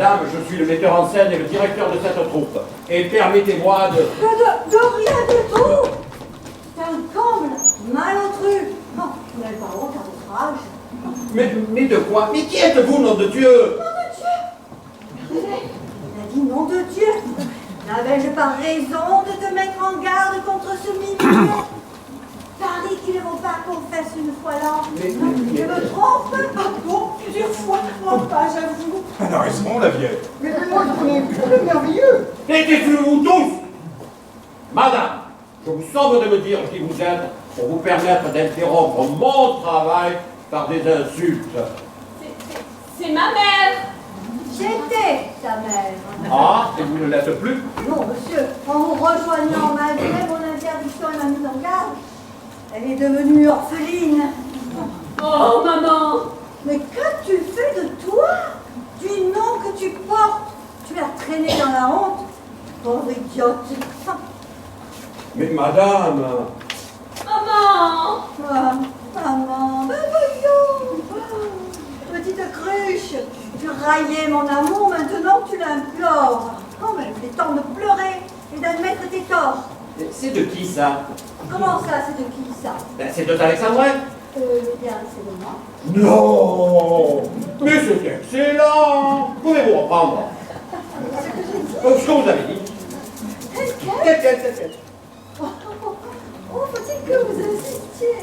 Madame, je suis le metteur en scène et le directeur de cette troupe. Et permettez-moi de... De rien du tout. C'est un comble, malotru. Non, vous n'avez pas honte à votre âge. Mais de quoi? Mais qui êtes-vous, nom de Dieu? Nom de Dieu. Il a dit nom de Dieu. N'avais-je pas raison de te mettre en garde contre ce milieu? Paris qu'il ne faut pas qu'on fasse une fois là. Je me trompe? Ah bon, plusieurs fois. Oh, pas, j'avoue. Elle a raison, la vieille. Mais moi, je connais le merveilleux. Et taisez-vous tous! Madame, je vous somme de me dire qui vous êtes pour vous permettre d'interrompre mon travail par des insultes. C'est ma mère. J'étais ta mère. Ah, et vous ne l'êtes plus? Non, monsieur, en vous rejoignant malgré mon interdiction et ma mise en garde, elle est devenue orpheline. Oh, maman. Mais qu'as-tu fait de toi? Du nom que tu portes? Tu l'as traîné dans la honte? Pauvre idiote. Mais madame... Maman. Ah, maman, ben voyons. Petite cruche, tu raillais mon amour, maintenant tu l'implores. Oh, mais il est temps de pleurer et d'admettre tes torts. C'est de qui ça? Comment ça, c'est de qui ça? Ben, c'est de Alexandrine. Bien, c'est de moi. Non! Mais c'est excellent! Pouvez-vous reprendre? Ce que vous avez dit. Quel? Oh, faut-il que vous insistiez?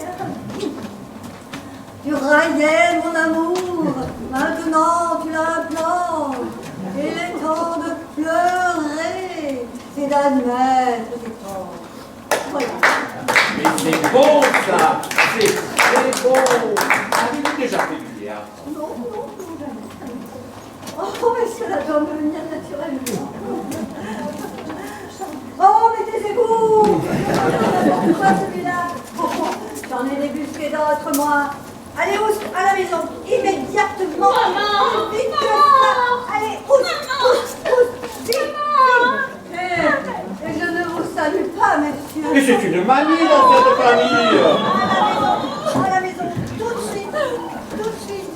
Tu raillais mon amour, maintenant tu l'implores. Il est temps de pleurer et d'admettre tes torts. Voilà. Mais c'est bon ça! C'est très bon! Avez-vous déjà fait du théâtre? Non, jamais. Oh, mais cela doit me venir naturellement. Oh, mais taisez-vous! Pourquoi celui-là? Oh, j'en ai débusqué d'autres, moi. Allez, à la maison, immédiatement. Maman! Vite que ça. Allez, vite. Et je ne vous salue pas, messieurs. Mais c'est une manie dans cette famille! À la maison, tout de suite, tout de suite.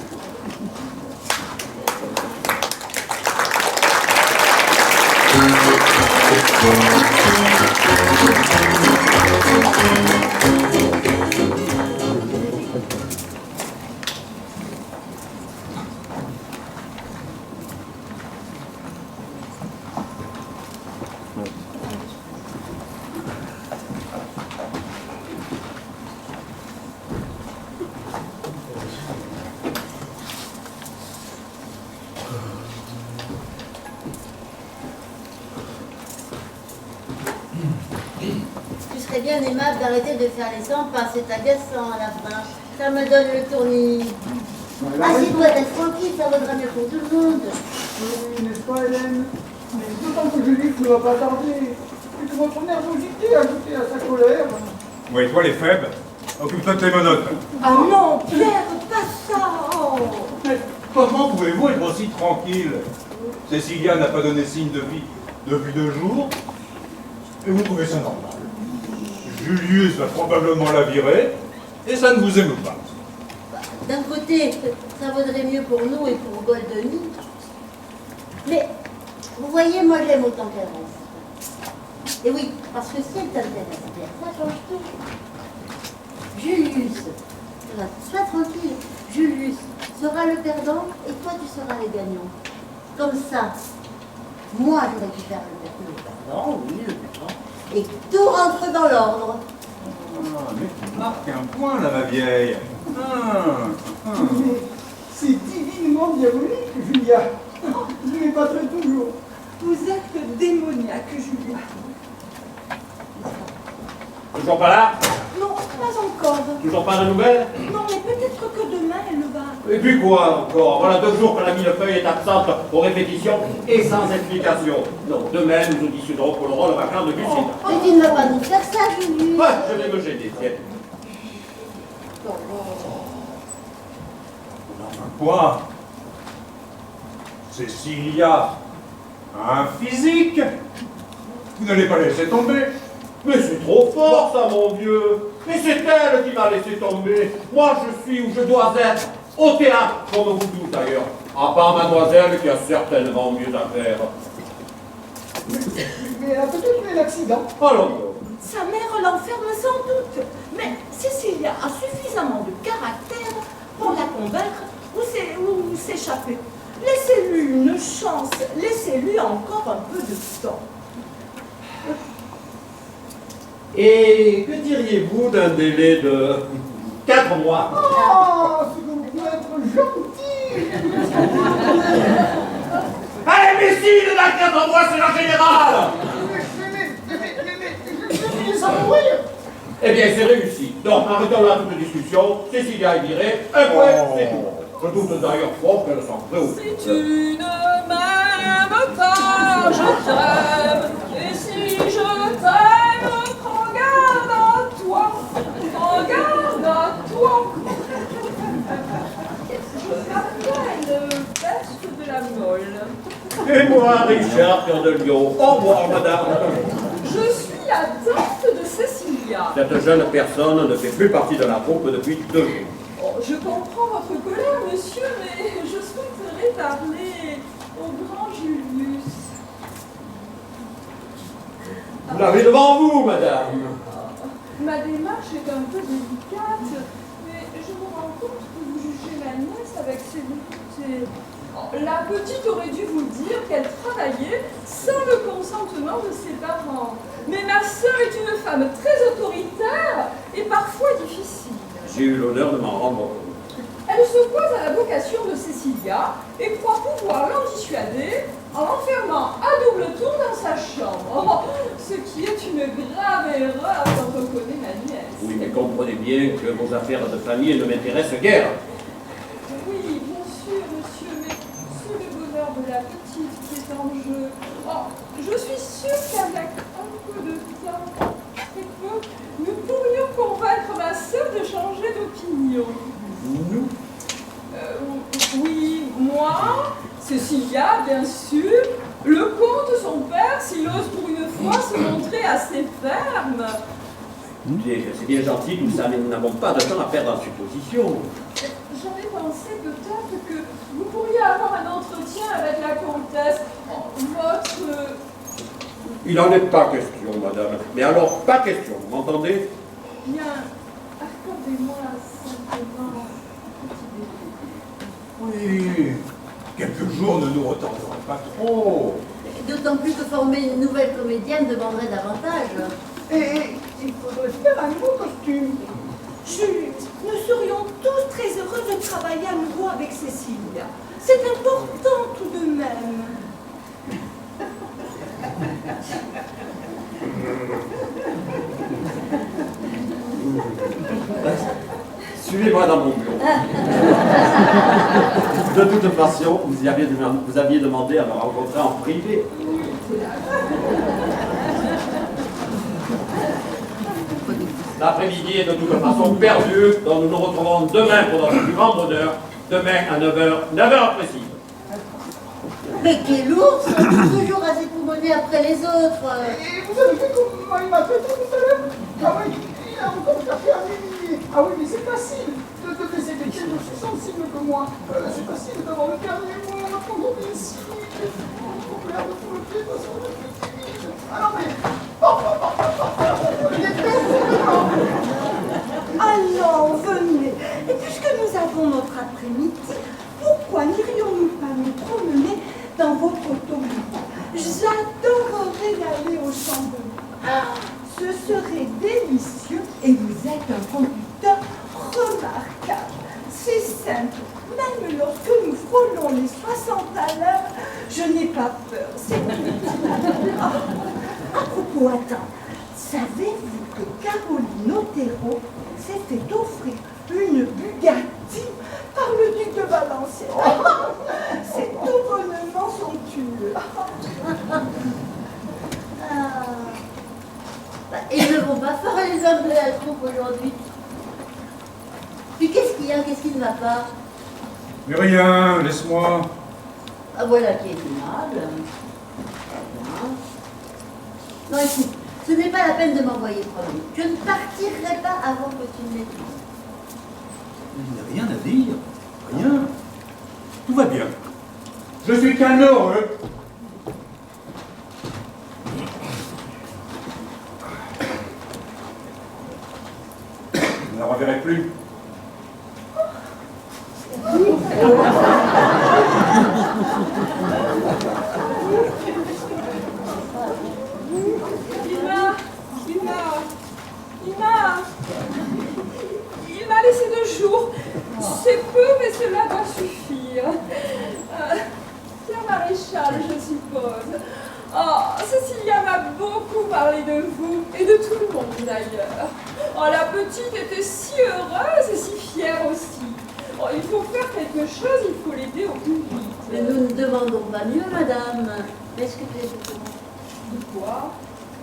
Tu serais bien aimable d'arrêter de faire les 100 pas, c'est agaçant à la fin. Ça me donne le tournis. Assieds-toi, reste tranquille, ça vaudra mieux pour tout le monde. Oui, n'est-ce pas, Hélène? Mais d'autant que Julie ne va pas tarder. Et que votre nervosité ajoutée à sa colère. Oui, toi, les faibles, occupe-toi de tes menottes. Ah non, Pierre, pas ça. Oh. Mais comment pouvez-vous être aussi tranquille? Cécilia n'a pas donné signe de vie depuis 2 jours. Et vous trouvez ça normal? Julius va probablement la virer, et ça ne vous émeut pas. D'un côté, ça vaudrait mieux pour nous et pour Goldeny. Mais, vous voyez, moi j'aime autant qu'elle reste. Et oui, parce que si elle t'intéresse bien, ça change tout. Julius, sois tranquille, Julius sera le perdant et toi tu seras le gagnant. Comme ça, moi je récupère le perdant, oui, le perdant, et tout rentre dans l'ordre. Ah, mais tu marques un point là, ma vieille. Mais c'est divinement diabolique, Julia. Je n'ai pas très toujours. Vous êtes démoniaque, Julia. Toujours pas là? Non, pas encore. Toujours pas de nouvelles? Non, mais peut-être que demain, elle va. Et puis quoi encore? Voilà 2 jours que la millefeuille est absente aux répétitions et sans explication. Non, demain nous auditionnerons pour le rôle vacant de Lucille. Mais tu ne vas pas nous faire ça, Julius. Ouais, je vais me gêner, tiens. Enfin quoi? Cécilia a un physique. Vous n'allez pas laisser tomber. Mais c'est trop fort ça, mon vieux. Mais c'est elle qui m'a laissé tomber. Moi, je suis où je dois être. Au théâtre, comme vous tous d'ailleurs. À part mademoiselle qui a certainement mieux à faire. Mais elle a peut-être eu un accident. Allons. Sa mère l'enferme sans doute, mais Cécilia a suffisamment de caractère pour la convaincre ou s'échapper. Laissez-lui une chance, laissez-lui encore un peu de temps. Et que diriez-vous d'un délai de 4 mois? Oh, c'est que vous pouvez être gentil. Allez, imbécile, dans 4 mois, c'est la générale! Je vais sans mourir. Eh bien, c'est réussi. Donc, arrêtons là toute discussion. Cécilia est virée. Un point, c'est tout. Je doute d'ailleurs fort qu'elle s'en préoccupe. Si tu ne m'aimes pas, je t'aime. Et si je t'aime, prends garde à toi. Prends garde à toi. Je m'appelle Bête de la Mole. Et moi, Richard, cœur de lion. Au revoir, madame. Je suis la tante de Cécilia. Cette jeune personne ne fait plus partie de la troupe depuis 2 jours. Oh, je comprends votre colère, monsieur, mais je souhaiterais parler au grand Julius. Vous l'avez devant vous, madame. Ma démarche est un peu délicate, mais je me rends compte que vous jugez ma nièce avec sévérité. Oh, la petite aurait dû vous dire qu'elle travaillait sans le consentement de ses parents. Mais ma sœur est une femme très autoritaire et parfois difficile. J'ai eu l'honneur de m'en rendre compte. Elle s'oppose à la vocation de Cécilia et croit pouvoir l'en dissuader en l'enfermant à double tour dans sa chambre. Oh, ce qui est une grave erreur quand on connaît ma nièce. Oui, mais comprenez bien que vos affaires de famille ne m'intéressent guère. Oui, bien sûr, monsieur, mais c'est le bonheur de la petite qui est en jeu. Oh, je suis sûre qu'avec un peu de temps, très peu, nous pourrions convaincre ma sœur de changer d'opinion. Nous? Oui, moi, Cécilia, bien sûr, le comte, son père, s'il ose pour une fois se montrer assez ferme. C'est bien gentil, tout ça, mais nous n'avons pas de temps à perdre en supposition. J'avais pensé peut-être que vous pourriez avoir un entretien avec la comtesse. Votre... Il n'en est pas question, madame. Mais alors, pas question, vous m'entendez? Bien, accordez-moi simplement un petit délai. Oui, quelques jours ne nous retardera pas trop. D'autant plus que former une nouvelle comédienne demanderait davantage. Et il faudrait faire un nouveau costume. Julius, nous serions tous très heureux de travailler à nouveau avec Cécilia. C'est important tout de même. Suivez-moi dans mon bureau. De toute façon, vous aviez demandé à me rencontrer en privé. L'après-midi est de toute façon perdu, donc nous nous retrouvons demain pour notre plus grand bonheur. Demain à 9h précise. Mais quel ours, toujours à s'époumoner après les autres. Et vous avez vu comment il m'a traité tout à l'heure? Ah oui, il a encore café à midi. Ah oui, mais c'est facile de baisser des pieds aussi sensibles que moi. C'est facile d'avoir le dernier mot à prendre ici. On perd tout le pied parce qu'on est plus timide. Ah non, mais... Il est performant. Alors, venez. Et puisque nous avons notre après-midi, pourquoi n'irions-nous pas nous promener dans votre automobile? J'adorerais aller au Champ-de-Mars. Ce serait délicieux et vous êtes un conducteur remarquable. C'est simple. Même lorsque nous frôlons les 60 à l'heure, je n'ai pas peur. C'est tout. Ah, à propos, attends. Savez-vous que Caroline Otero s'est fait offrir une Bugatti par le duc de Valenciennes? C'est tout bonnement somptueux. Ils ne vont pas faire les hommes de la troupe aujourd'hui. Puis qu'est-ce qu'il y a? Qu'est-ce qui ne va pas? Mais rien, laisse-moi. Ah, voilà qui est aimable. Non, écoute, ce n'est pas la peine de m'envoyer promener. Je ne partirai pas avant que tu ne m'écoutes. Il n'y a rien à dire. Rien. Tout va bien. Je suis qu'un heureux. Je ne la reverrai plus. Il m'a laissé 2 jours. C'est peu, mais cela doit suffire. Pierre Maréchal, je suppose. Oh, Cécilia m'a beaucoup parlé de vous et de tout le monde d'ailleurs. Oh, la petite était si heureuse et si fière aussi. Oh, il faut faire quelque chose, il faut l'aider au plus vite. Mais nous ne demandons pas mieux, madame. Est-ce que tu es au courant? De quoi?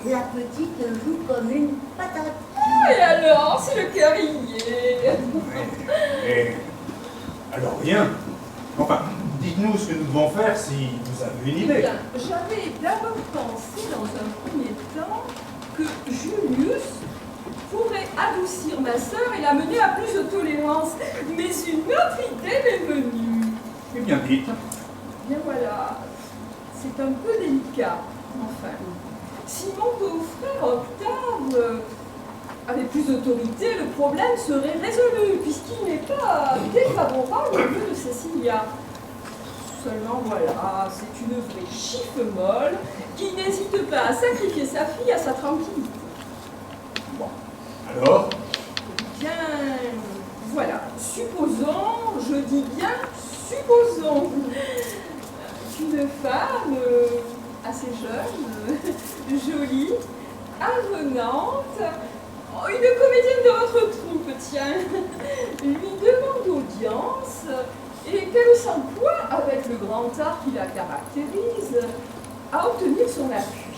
La petite joue comme une patate. Et alors, si le cœur y est. Mais alors rien. Enfin, dites-nous ce que nous devons faire si vous avez une idée. Bien, j'avais d'abord pensé dans un premier temps que Julius pourrait adoucir ma sœur et la mener à plus de tolérance. Mais une autre idée m'est venue. Eh bien dit. Bien voilà, c'est un peu délicat, enfin. Si mon beau-frère Octave avait plus d'autorité, le problème serait résolu, puisqu'il n'est pas défavorable au vœu de Cécilia. Seulement voilà, c'est une vraie chiffe molle qui n'hésite pas à sacrifier sa fille à sa tranquillité. Bon, alors? Bien, voilà, supposons, je dis bien supposons, qu'une femme assez jeune, jolie, avenante, une comédienne de votre troupe, tiens, lui demande audience et qu'elle s'emploie, avec le grand art qui la caractérise, à obtenir son appui.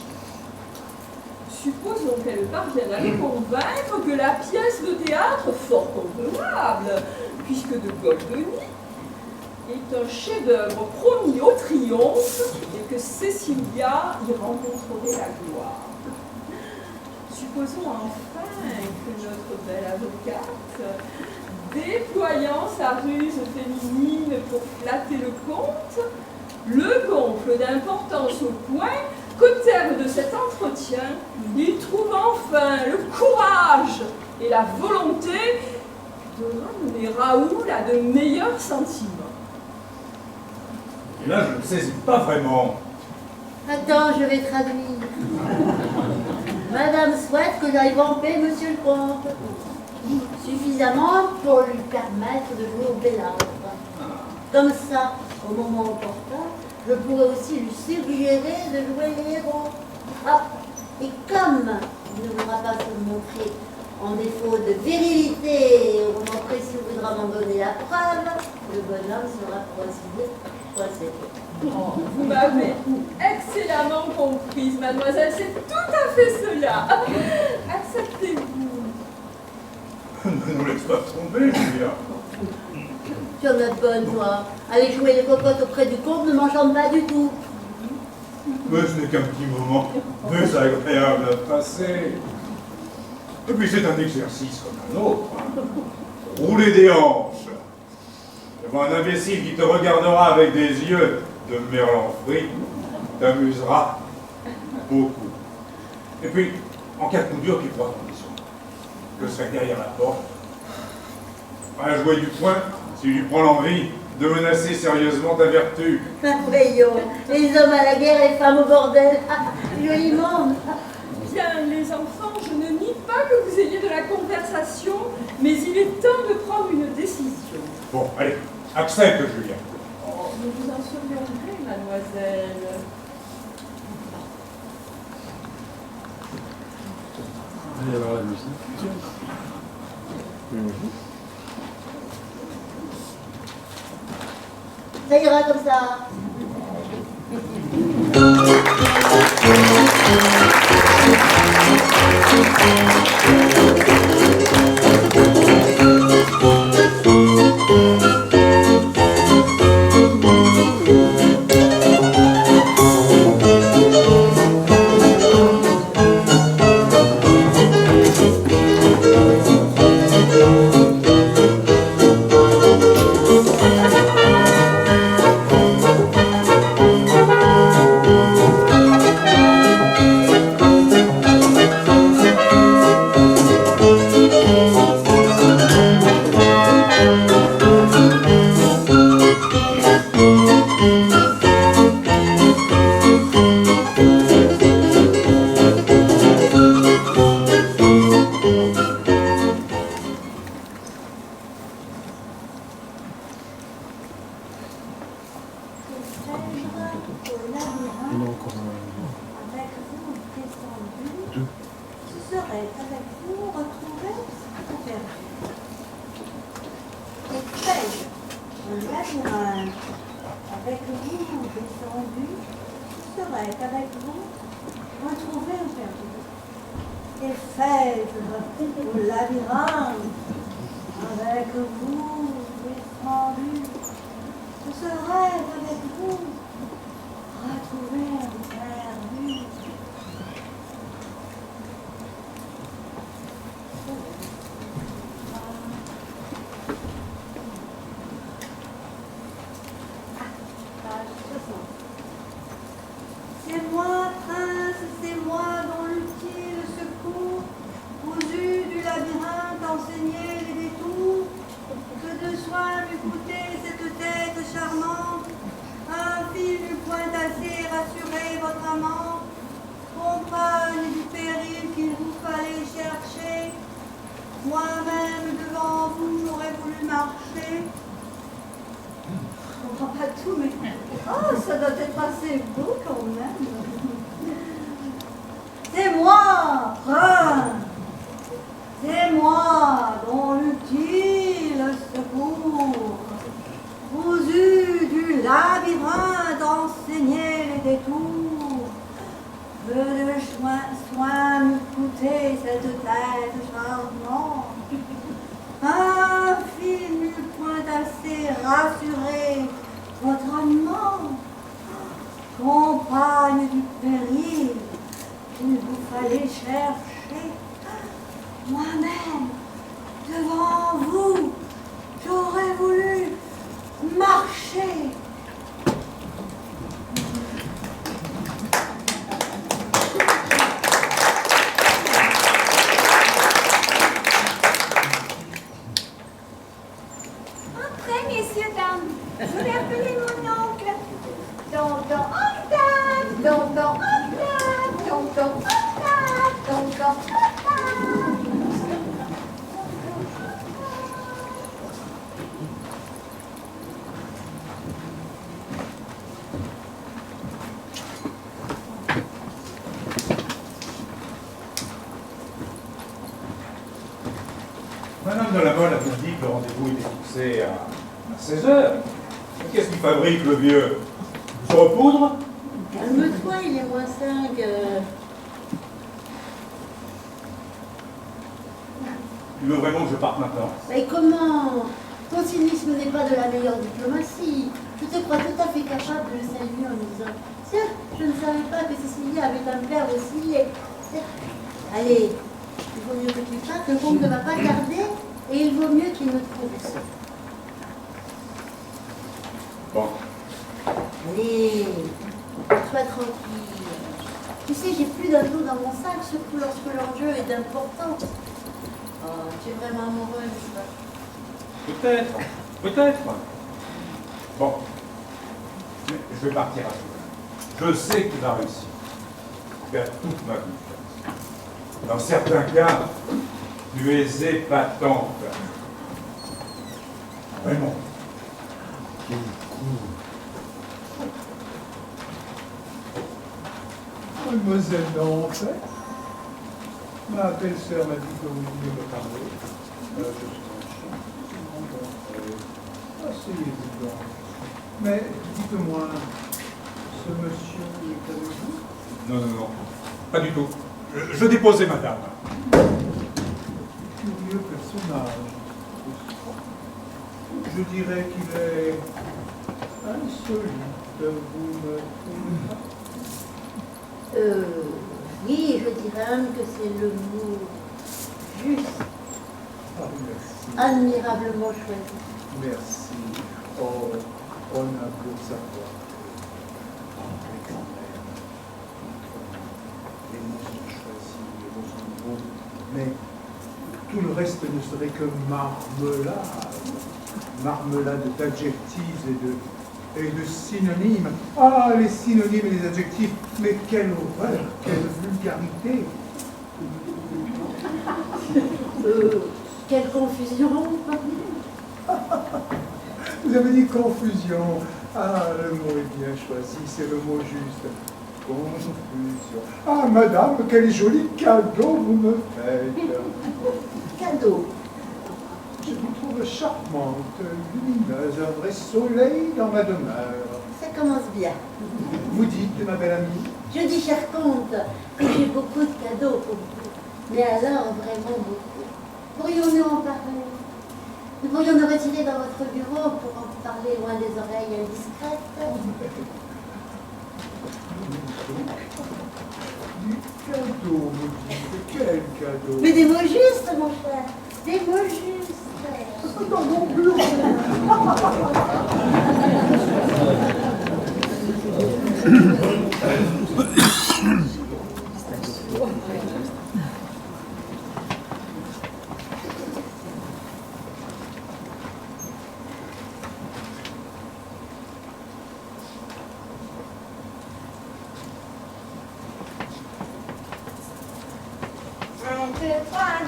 Supposons qu'elle parvienne à le convaincre que la pièce de théâtre, fort convenable, puisque de Goldoni, est un chef-d'œuvre promis au triomphe et que Cécilia y rencontrerait la gloire. Supposons enfin que notre belle avocate, déployant sa ruse féminine pour flatter le comte, le gonfle d'importance au point qu'au terme de cet entretien, il trouve enfin le courage et la volonté de ramener Raoul à de meilleurs sentiments. Et là, je ne saisis pas vraiment. Attends, je vais traduire. Madame souhaite que j'aille vamper monsieur le comte. Suffisamment pour lui permettre de jouer au bellâtre. Comme ça, au moment opportun, je pourrais aussi lui suggérer de jouer les héros. Ah, et comme il ne voudra pas se montrer en défaut de virilité au moment précis où voudra m'en donner la preuve, le bonhomme sera procédé. Oh, vous m'avez excellemment comprise, mademoiselle, c'est tout à fait cela. Acceptez-vous. Ne nous laisse pas tomber, Julia. Tu en as bonne, toi. Aller jouer les cocottes auprès du comte ne m'enchante pas du tout. Mais ce n'est qu'un petit moment désagréable à passer. Et puis c'est un exercice comme un autre. Hein. Rouler des hanches devant un imbécile qui te regardera avec des yeux de merlan frit t'amusera beaucoup. Et puis, en cas de coup dur, tu prends ton mission. Je serai derrière la porte, à jouer du poing si tu prends l'envie de menacer sérieusement ta vertu. Voyons, les hommes à la guerre et les femmes au bordel. Ah, joli monde. Bien, les enfants, je ne nie pas que vous ayez de la conversation, mais il est temps de prendre une décision. Bon, allez, accepte, Julien. Oh, nous vous en serions gré, mademoiselle. Il va y avoir la musique. Ça ira comme ça. labyrinthe. Avec vous descendu, je serais qu'avec vous retrouvé le perdu. Et faites au labyrinthe. Avec vous descendu, je serais avec vous retrouvé le perdu. C'est moi, prince, c'est moi dont l'utile secours vous eût du labyrinthe enseigné les détours. Que de soin m'eût coûté cette tête charmante, un fil n'eût point assez rassuré votre amant, compagne du péril qu'il vous fallait chercher. Moi-même devant vous j'aurais voulu marcher. Je comprends pas tout, mais oh, ça doit être assez beau quand même. C'est moi, prince, c'est moi dont l'utile secours vous eût du labyrinthe enseigné les détours. Peu de soin m'eût coûté cette tête charmante. Un fil n'eût point assez rassuré votre amant, compagne du péril qu'il vous fallait chercher. Moi-même, devant vous, j'aurais voulu marcher. Entrez, messieurs, dames. Je vais appeler mon oncle. Tonton Octave, tonton Octave, tonton Octave, tonton Octave. Madame de la Mole a dit que le rendez-vous était fixé à 16 h. Qu'est-ce qu'il fabrique, le vieux? Se repoudre? Calme-toi, il est moins 5. Tu veux vraiment que je parte maintenant? Mais comment? Ton cynisme n'est pas de la meilleure diplomatie. Je te crois tout à fait capable de le saluer en disant tiens, je ne savais pas que Cécilia avait un père aussi. Allez, il vaut mieux que tu partes, le comte ne va pas tarder et il vaut mieux qu'il me trouve seul. Bon. Allez, sois tranquille. Tu sais, j'ai plus d'un dos dans mon sac, surtout lorsque l'enjeu est d'importance. Oh, tu es vraiment amoureux, n'est-ce pas? Peut-être, peut-être. Bon. Mais je vais partir à ce moment. Je sais que tu vas réussir. Tu as toute ma confiance. Dans certains cas, tu es épatante. Vraiment. Mademoiselle Nantes, ma belle-sœur m'a dit que vous vouliez me parler. Je suis en asseyez-vous donc. Mais dites-moi, ce monsieur est avec vous? Non, non, non. Pas du tout. Je déposais madame. Curieux personnage. Je dirais qu'il est insolite. Vous me trouvez pas? Oui, je dirais même que c'est le mot juste, Ah, merci. admirablement choisi. Merci. Oh, on a beau savoir que les mots sont choisis, les mots sont beaux, mais tout le reste ne serait que marmelade d'adjectifs et de synonymes. Ah, les synonymes et les adjectifs, mais quelle horreur, quelle vulgarité. Quelle confusion. Vous avez dit confusion. Ah, le mot est bien choisi, c'est le mot juste. Confusion. Ah, madame, quel joli cadeau vous me faites. Cadeau. Je vous trouve charmante, lumineuse, un vrai soleil dans ma demeure. Ça commence bien. Vous dites, ma belle amie? Je dis, cher comte, que j'ai beaucoup de cadeaux pour vous. Mais alors, vraiment beaucoup. Pourrions-nous en parler? Nous pourrions nous retirer dans votre bureau pour en parler loin des oreilles indiscrètes. Du cadeau, vous dites? Quel cadeau? Mais des mots justes, mon cher. Des mots justes. Dans mon bureau.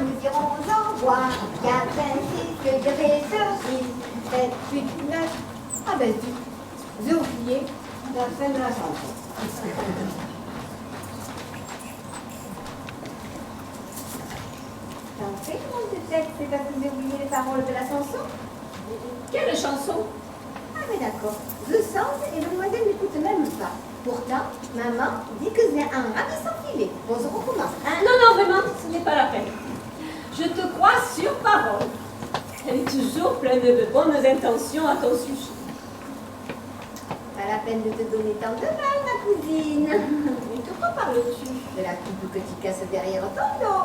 Nous irons en bois, 4, 5, 6, que je vais sur 6, 7, 8, 9. Ah ben, j'ai oublié la fin de la chanson. T'en fais comment de texte, c'est parce que j'ai oublié les paroles de la chanson? Quelle chanson? Ah mais d'accord, je chante et mademoiselle n'écoute même pas. Pourtant, maman dit que j'ai un rat sans filet. Bon, je recommence. Non, non, vraiment, ce n'est pas la peine. Je te crois sur parole. Elle est toujours pleine de bonnes intentions à ton sujet. Pas la peine de te donner tant de mal, ma cousine. Mais de quoi parles-tu? De la coupe que tu casses derrière ton dos.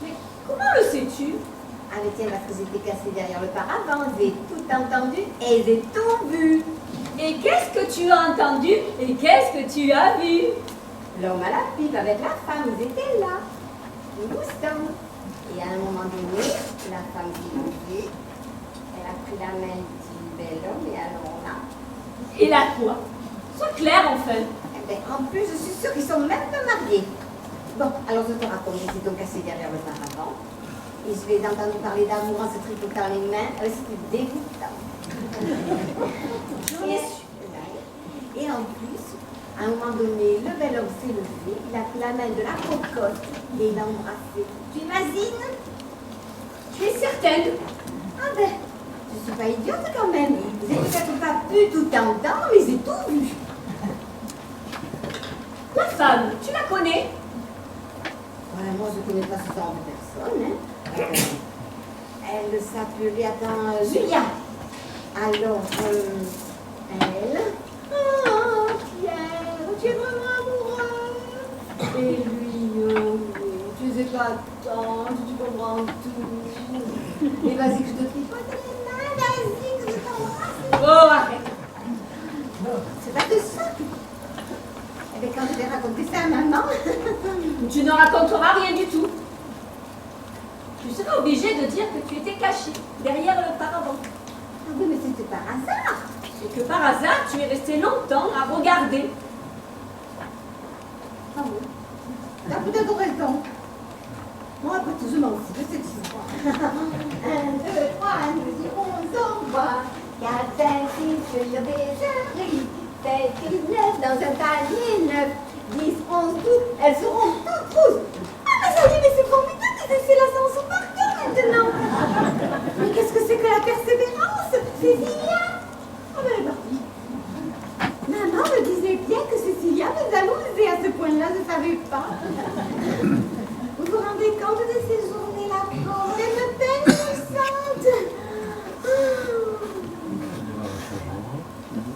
Mais comment le sais-tu? Ah mais tiens, parce que j'étais cassée derrière le paravent, j'ai tout entendu et j'ai tout vu. Et qu'est-ce que tu as entendu et qu'est-ce que tu as vu? L'homme à la pipe avec la femme, ils étaient là. Nous sommes. Et à un moment donné, la femme s'est levée, elle a pris la main du bel homme et alors là. Et là quoi? Sois clair enfin. Eh ben, en plus, je suis sûre qu'ils sont même pas mariés. Bon, alors je te raconte, j'étais donc cassée derrière le paravent. Et je les ai entendus parler d'amour en se tripotant les mains. C'était dégoûtant. Et en plus, à un moment donné, le bel homme s'est levé, il a pris la main de la cocotte et il l'a embrassée. Tu imagines? Tu es certaine? Ah ben, je suis pas idiote quand même. J'ai peut-être pas pu tout entendre, mais j'ai tout vu. La femme, tu la connais? Voilà, moi je connais pas ce genre de personne. Hein. Elle s'appelait, Julia. Alors, elle... Oh, Pierre, tu es vraiment amoureux. Et lui, tu sais pas tant, tu comprends tout. Et vas-y que je te tripote les mains, vas-y que je t'embrasse. Oh, arrête. C'est pas que ça. Eh bien, quand je vais raconter ça à maman... Tu ne raconteras rien du tout. Tu seras obligé de dire que tu étais caché derrière le paravent. Ah oui, mais c'était par hasard. Et que par hasard, tu es resté longtemps à regarder. Ah oui. T'as peut-être raison. Moi, après tout, je m'en fous de cette histoire. 1, 2, 3, nous irons en bois. 4, 5, 6, sur des heures. 7, 8, 9, dans un panier neuf. 10, 11, 12, elles seront toutes rousses. Ah, mais ça dit, mais c'est formidable, ils ont fait la chanson par cœur maintenant. Mais qu'est-ce que c'est que la persévérance, Cécilia? Ah, ben, elle est partie. Maman me disait bien que Cécilia nous amusait à ce point-là, je ne savais pas. Vous vous rendez compte de ces journées-là? Oh, elles me peinent innocente.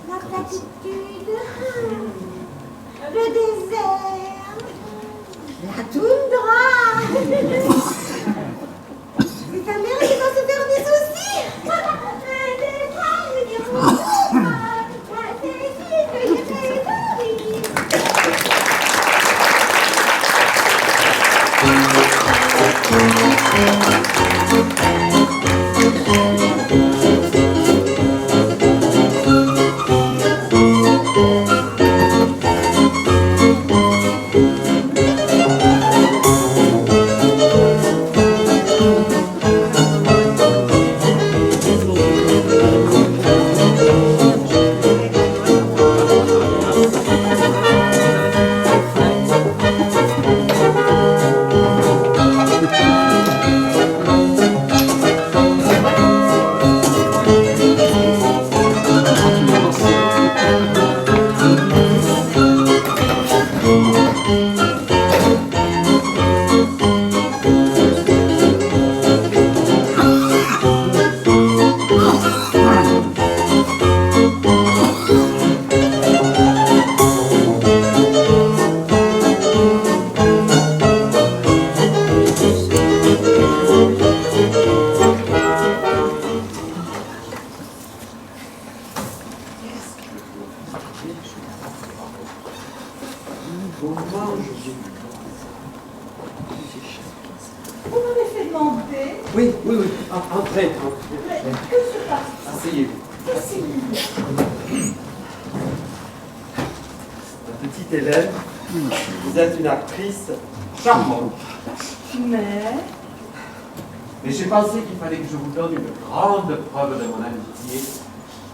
La platitude, le désert, la toundra. C'est ta mère qui va se faire des soucis. Des fois, je dis bonjour. Comment je vais... Vous m'avez fait demander. Oui, entrez. Mais que se passe-t-il? Asseyez-vous. Asseyez-vous. Ma petite Hélène, vous êtes une actrice charmante. Mais j'ai pensé qu'il fallait que je vous donne une grande preuve de mon amitié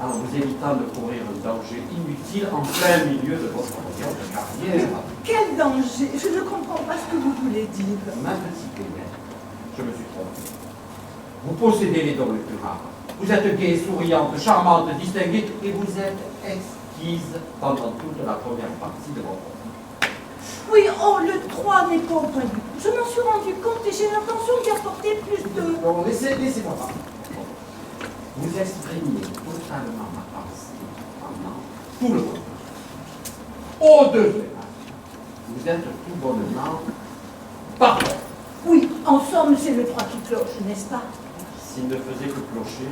en vous évitant de courir un danger inutile en plein milieu de votre carrière. Quel danger? Je ne comprends pas ce que vous voulez dire. Ma petite Hélène, je me suis trompé. Vous possédez les dons les plus rares. Vous êtes gaie, souriante, charmante, distinguée, et vous êtes exquise pendant toute la première partie de votre vie. Oui, oh, le 3 n'est pas au point de vue. Je m'en suis rendu compte et j'ai l'intention d'y apporter plus de... Bon, laissez-moi parler. Vous exprimez totalement ma pensée pendant tout le monde. Au-delà, vous êtes tout bonnement parfait. Oui, en somme, c'est le 3 qui cloche, n'est-ce pas? S'il ne faisait que clocher,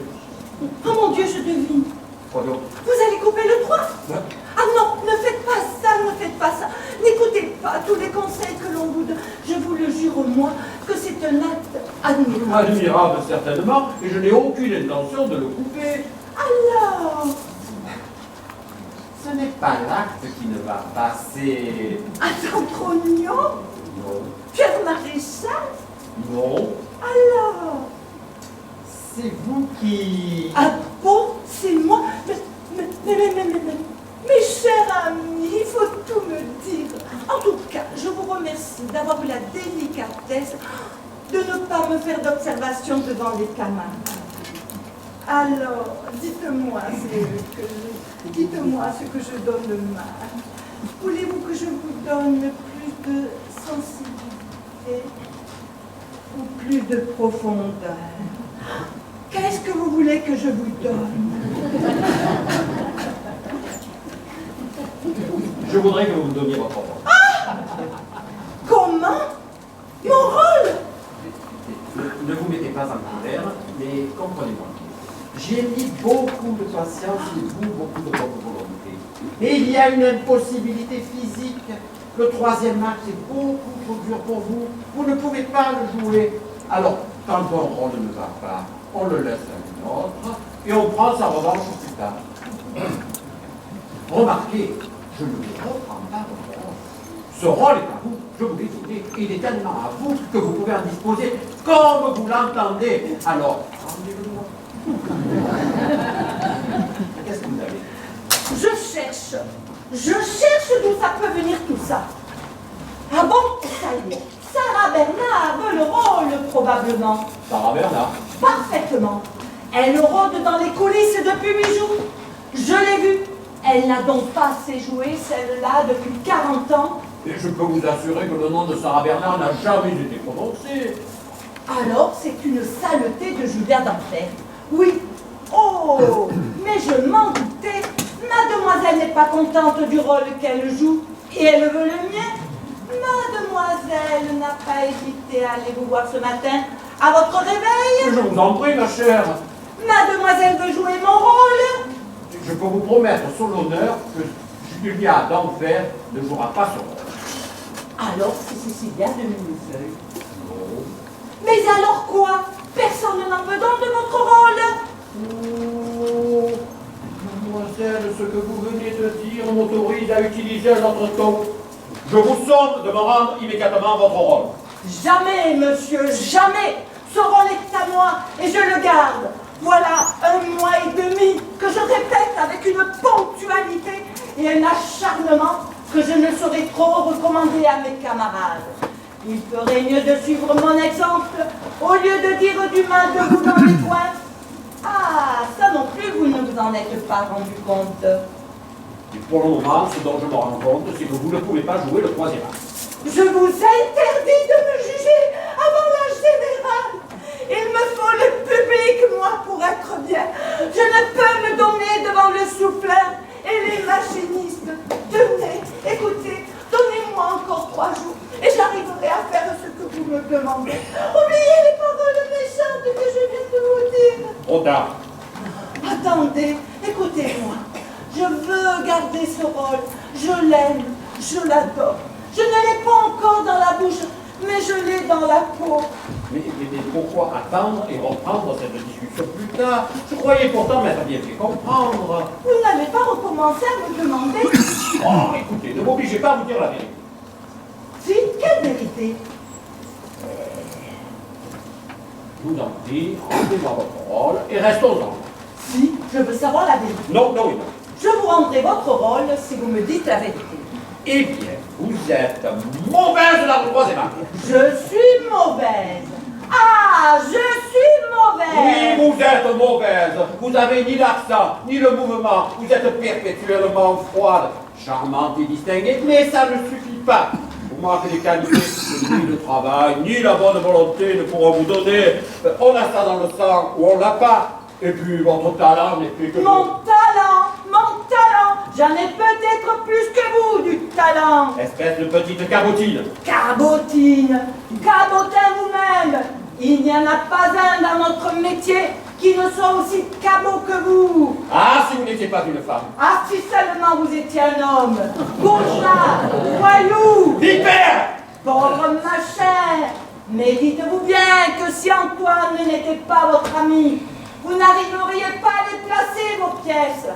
Oh mon Dieu, je devine. quoi donc? Vous allez couper le 3? Ouais. Ah non, ne faites pas ça, ne faites pas ça. N'écoutez pas tous les conseils que l'on vous donne. Je vous le jure, moi, que c'est un acte admirable. Admirable, certainement, et je n'ai aucune intention de le couper. Alors, Ce n'est pas l'acte qui ne va passer. attends, Trognon, Non. Pierre Maréchal, Non. alors. C'est vous qui... Ah bon, c'est moi? Mes chers amis, il faut tout me dire. En tout cas, je vous remercie d'avoir eu la délicatesse de ne pas me faire d'observation devant les camarades. Alors, dites-moi ce que je donne mal. Voulez-vous que je vous donne plus de sensibilité ou plus de profondeur? Qu'est-ce que vous voulez que je vous donne? Je voudrais que vous me donniez votre rôle. Ah! Comment? Mon rôle? Ne vous mettez pas en colère, mais comprenez-moi. J'ai mis beaucoup de patience et vous, beaucoup de bonne volonté. Et il y a une impossibilité physique. Le troisième acte est beaucoup trop dur pour vous. Vous ne pouvez pas le jouer. Alors, quand un rôle ne va pas, on le laisse à une autre et on prend sa revanche plus tard. Remarquez, je ne vous reprends pas votre rôle. Ce rôle est à vous, je vous l'ai donné. Il est tellement à vous que vous pouvez en disposer comme vous l'entendez. Alors, rendez-le-moi. Qu'est-ce que vous avez? Je cherche d'où ça peut venir tout ça. Ah bon? Ça y est. Sarah Bernard veut le rôle, probablement. Sarah Bernard. Parfaitement. Elle rôde dans les coulisses depuis 8 jours. Je l'ai vue. Elle n'a donc pas assez joué, celle-là, depuis 40 ans. Et je peux vous assurer que le nom de Sarah Bernard n'a jamais été prononcé. Alors, c'est une saleté de Julia d'enfer. Oui. Oh, mais je m'en doutais. Mademoiselle n'est pas contente du rôle qu'elle joue et elle veut le mien. Mademoiselle n'a pas hésité à aller vous voir ce matin à votre réveil. Je vous en prie, ma chère. Mademoiselle veut jouer mon rôle. Je peux vous promettre sur l'honneur que Julia d'enfer ne jouera pas son rôle. Alors, c'est Cécilia de Millefeuille. Mais alors quoi? Personne n'en veut donc de votre rôle? Oh, mademoiselle, ce que vous venez de dire m'autorise à utiliser un autre ton. Je vous somme de me rendre immédiatement votre rôle. Jamais, monsieur, jamais. Ce rôle est à moi et je le garde. Voilà 1 mois et demi que je répète avec une ponctualité et un acharnement que je ne saurais trop recommander à mes camarades. Il ferait mieux de suivre mon exemple au lieu de dire du mal de vous dans les coins. Ah, ça non plus, vous ne vous en êtes pas rendu compte. Et pour le moment, ce dont je me rends compte, c'est que vous ne pouvez pas jouer le troisième acte. Je vous interdis de me juger avant la générale. Il me faut le public, moi, pour être bien. Je ne peux me donner devant le souffleur et les machinistes. Tenez, écoutez, donnez-moi encore 3 jours et j'arriverai à faire ce que vous me demandez. Oubliez les paroles méchantes que je viens de vous dire. Trop tard. Attendez, écoutez-moi. Je veux garder ce rôle. Je l'aime, je l'adore. Je ne l'ai pas encore dans la bouche, mais je l'ai dans la peau. Mais pourquoi attendre et reprendre cette discussion plus tard? Je croyais pourtant m'être bien fait comprendre. Vous n'avez pas recommencé à me demander. Oh, écoutez, ne m'obligez pas à vous dire la vérité. Si, quelle vérité? Je vous en prie, rendez dans votre rôle et restons-en. Si, je veux savoir la vérité. Non, non et non. Je vous rendrai votre rôle si vous me dites la vérité. Eh bien, vous êtes mauvaise dans le troisième. Je suis mauvaise. Ah, je suis mauvaise. Oui, vous êtes mauvaise. Vous avez ni l'accent, ni le mouvement. Vous êtes perpétuellement froide, charmante et distinguée, mais ça ne suffit pas. Vous manquez des qualités que ni le travail, ni la bonne volonté ne pourront vous donner. On a ça dans le sang ou on l'a pas. Et puis, votre talent n'est plus que... Mon talent, j'en ai peut-être plus que vous du talent. Espèce de petite cabotine. Cabotine, cabotin vous-même. Il n'y en a pas un dans notre métier qui ne soit aussi cabot que vous. Ah, si vous n'étiez pas une femme. Ah, si seulement vous étiez un homme. Bourgeois, voyou, Vipère. pauvre machin. Mais dites-vous bien que si Antoine n'était pas votre ami, vous n'arriveriez pas à déplacer vos pièces.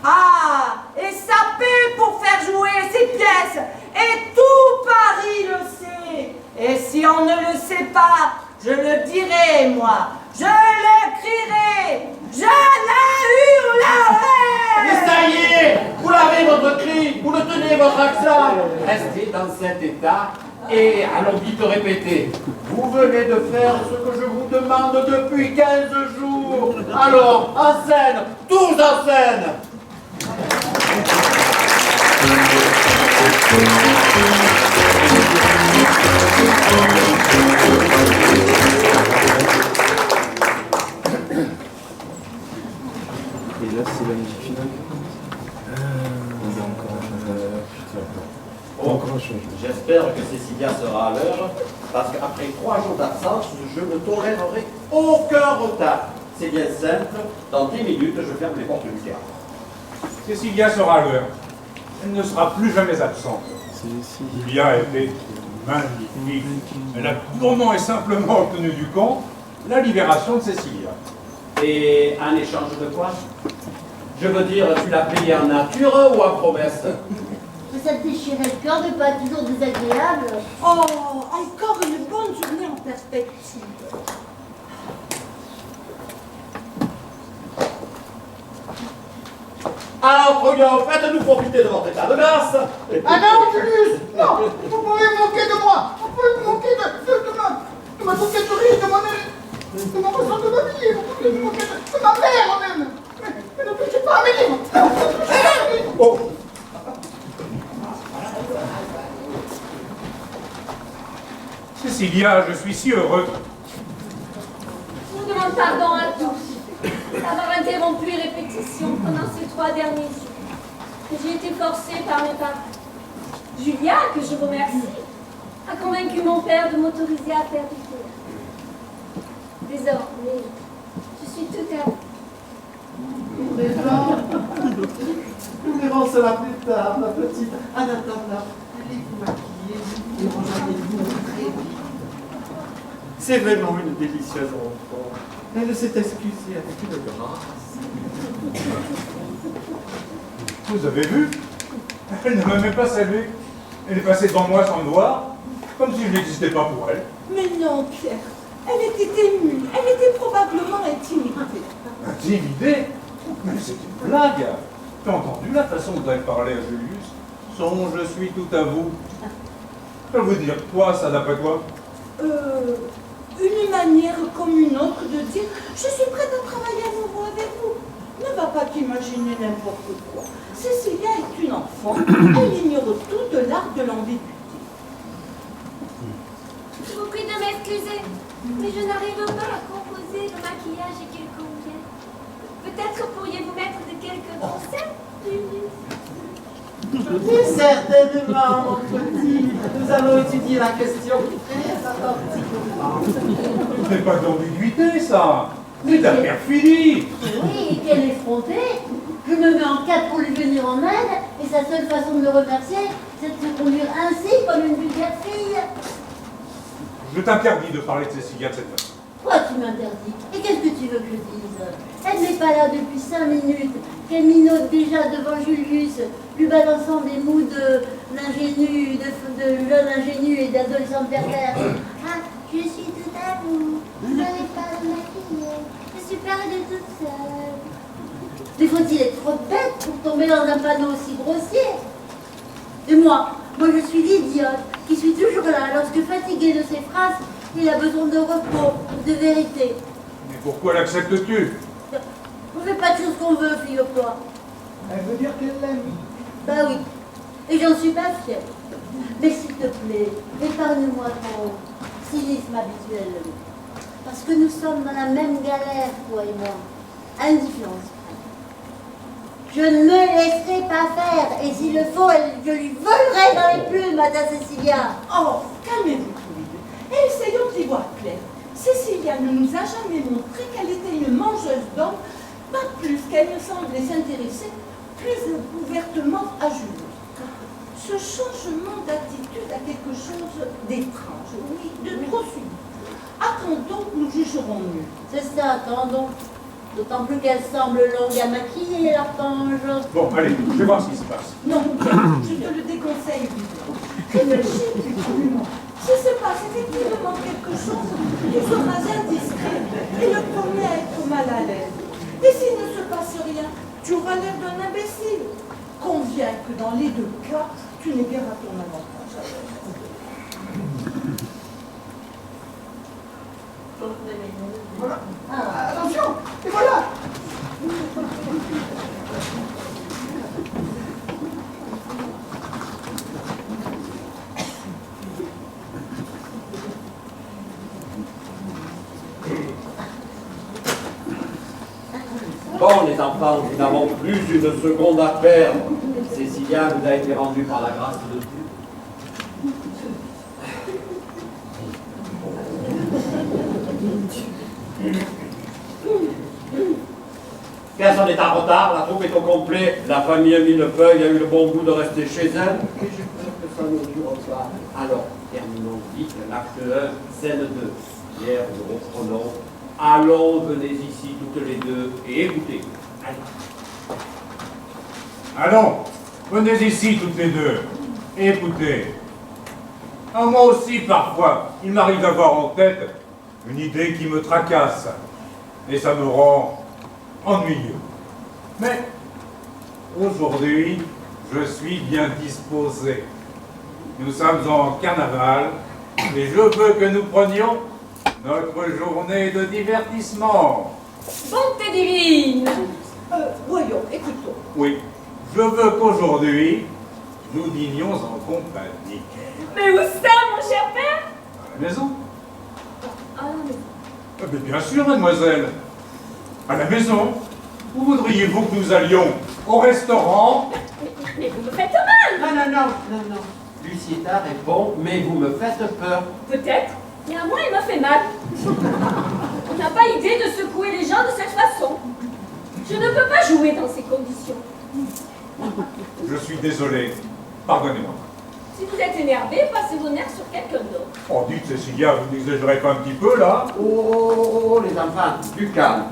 Ah, et saper pour faire jouer ces pièces. Et tout Paris le sait. Et si on ne le sait pas, je le dirai, moi. Je le crierai. Je le hurlerai. Mais ça y est, vous l'avez votre cri, vous le tenez votre accent. Restez dans cet état et allons vite répéter. Vous venez de faire ce que je vous demande depuis 15 jours. Alors, en scène, tous en scène. Et là, c'est la musique finale. Bon, j'espère que Cécilia sera à l'heure, parce qu'après 3 jours d'absence, je ne tolérerai aucun retard. C'est bien simple, dans 10 minutes, je ferme les portes du théâtre. Cécilia sera à l'heure. Elle ne sera plus jamais absente. Julia était magnifique. Elle a purement et simplement obtenu du comte la libération de Cécilia. Et un échange de quoi? Je veux dire, tu l'as payé en nature ou en promesse? Ça te déchirait le cœur de pas être toujours désagréable. Oh, encore une bonne journée en perspective. Alors, Troyon, faites-nous profiter de votre état de grâce. Ah non, Julius! Non! Vous pouvez manquer de moi! Vous pouvez manquer de ma coquetterie, de mon façon de m'habiller! Vous pouvez manquer de ma mère même! Mais ne touchez pas à mes livres! Ne touchez pas à mes livres! Oh. Cécilia, je suis si heureux. Je vous demande pardon à tous d'avoir interrompu les répétitions pendant ces 3 derniers jours. J'ai été forcée par mes parents. Julia, que je remercie, a convaincu mon père de m'autoriser à faire du théâtre. Désormais, je suis tout à vous. Nous verrons cela plus tard, ma petite. En attendant, allez vous maquiller et rejoignez-vous très vite. C'est vraiment une délicieuse rencontre. Elle s'est excusée avec une grâce. Vous avez vu? Elle ne m'a même pas salué. Elle est passée devant moi sans me voir, comme si je n'existais pas pour elle. Mais non, Pierre. Elle était émue. Elle était probablement intimidée. Intimidée? Mais c'est une blague. Tu as entendu la façon dont elle parlait à Julius? Son je suis tout à vous. Ça veut dire quoi, ça, d'après toi? Une manière comme une autre de dire « Je suis prête à travailler à nouveau avec vous ». Ne va pas t'imaginer n'importe quoi. Cécilia est une enfant. Elle ignore tout de l'art de l'ambiguïté. Je vous prie de m'excuser, mais je n'arrive pas à composer le maquillage qu'il convient. Peut-être pourriez-vous mettre de quelques conseils, Julius? Oui, certainement, mon petit. Nous allons étudier la question très attentivement. Ce n'est pas d'ambiguïté, ça. C'est de la perfidie. Oui, et qu'elle est frontée. Je me mets en quatre pour lui venir en aide, Et sa seule façon de me remercier, c'est de se conduire ainsi comme une vulgaire fille. Je t'interdis de parler de Cécilia de cette façon. Quoi tu m'interdis? Et qu'est-ce que tu veux que je dise? Elle n'est pas là depuis 5 minutes, qu'elle minote déjà devant Julius, lui balançant des mots de jeune ingénu et d'adolescente pervers. Ah, je suis tout à vous, vous n'allez pas me maquiller, je suis perdue toute seule. Mais faut-il être trop bête pour tomber dans un panneau aussi grossier? Et moi je suis l'idiote qui suis toujours là lorsque fatigué de ses phrases, il a besoin de repos, de vérité. Mais pourquoi l'acceptes-tu? On ne fait pas de choses qu'on veut, figure-toi. Elle veut dire qu'elle l'aime. Bah oui, et j'en suis pas fière. Mais s'il te plaît, épargne-moi ton cynisme habituel. Parce que nous sommes dans la même galère, toi et moi. Indifférence. Je ne me laisserai pas faire, et s'il le faut, je lui volerai dans les plumes à ta Cécilia. Oh, calmez-vous tous les deux. Et essayons d'y voir clair. Cécilia ne nous a jamais montré qu'elle était une mangeuse d'hommes, pas plus qu'elle ne semblait s'intéresser plus ouvertement à Julie. Ce changement d'attitude a quelque chose d'étrange, oui, de trop subit. Attendons que nous jugerons mieux. C'est ça, attendons. D'autant plus qu'elle semble longue à maquiller, l'archange. Bon, allez, je vais voir ce qui se passe. Non, je te le déconseille vivement. Réfléchis calmement. Si se passe effectivement quelque chose, tu seras indiscret et le premier à être mal à l'aise. Et s'il ne se passe rien, tu auras l'air d'un imbécile. Conviens que dans les deux cas, tu n'es guère à ton avantage. Voilà. Attention. Et voilà. Bon, les enfants, nous n'avons plus une seconde à perdre. Cécilia vous a été rendue par la grâce de Dieu. Personne n'est en retard, la troupe est au complet, la famille Millefeuille a eu le bon goût de rester chez elle, et je veux que ça ne dure pas. Alors, terminons vite l'acte 1, scène 2. Hier, nous reprenons. Allons, venez ici toutes les deux et écoutez. Allons, venez ici toutes les deux. Et écoutez. Ah, moi aussi, parfois, il m'arrive d'avoir en tête une idée qui me tracasse. Et ça me rend ennuyeux. Mais aujourd'hui, je suis bien disposé. Nous sommes en carnaval et je veux que nous prenions notre journée de divertissement. Bonté divine! Voyons, écoutons. Oui, je veux qu'aujourd'hui, nous dînions en compagnie. Mais où ça, mon cher père? À la maison. À la maison. Mais bien sûr, mademoiselle. À la maison. Où voudriez-vous que nous allions? Au restaurant? Mais vous me faites mal! Non. Lucietta répond, mais vous me faites peur. Peut-être, mais à moi, il m'a fait mal. On n'a pas idée de secouer les gens de cette façon. Je ne peux pas jouer dans ces conditions. Je suis désolé. Pardonnez-moi. Si vous êtes énervé, passez vos nerfs sur quelqu'un d'autre. Oh, dites, Cécilia, vous n'exagérez pas un petit peu, là? Oh, les enfants, du calme.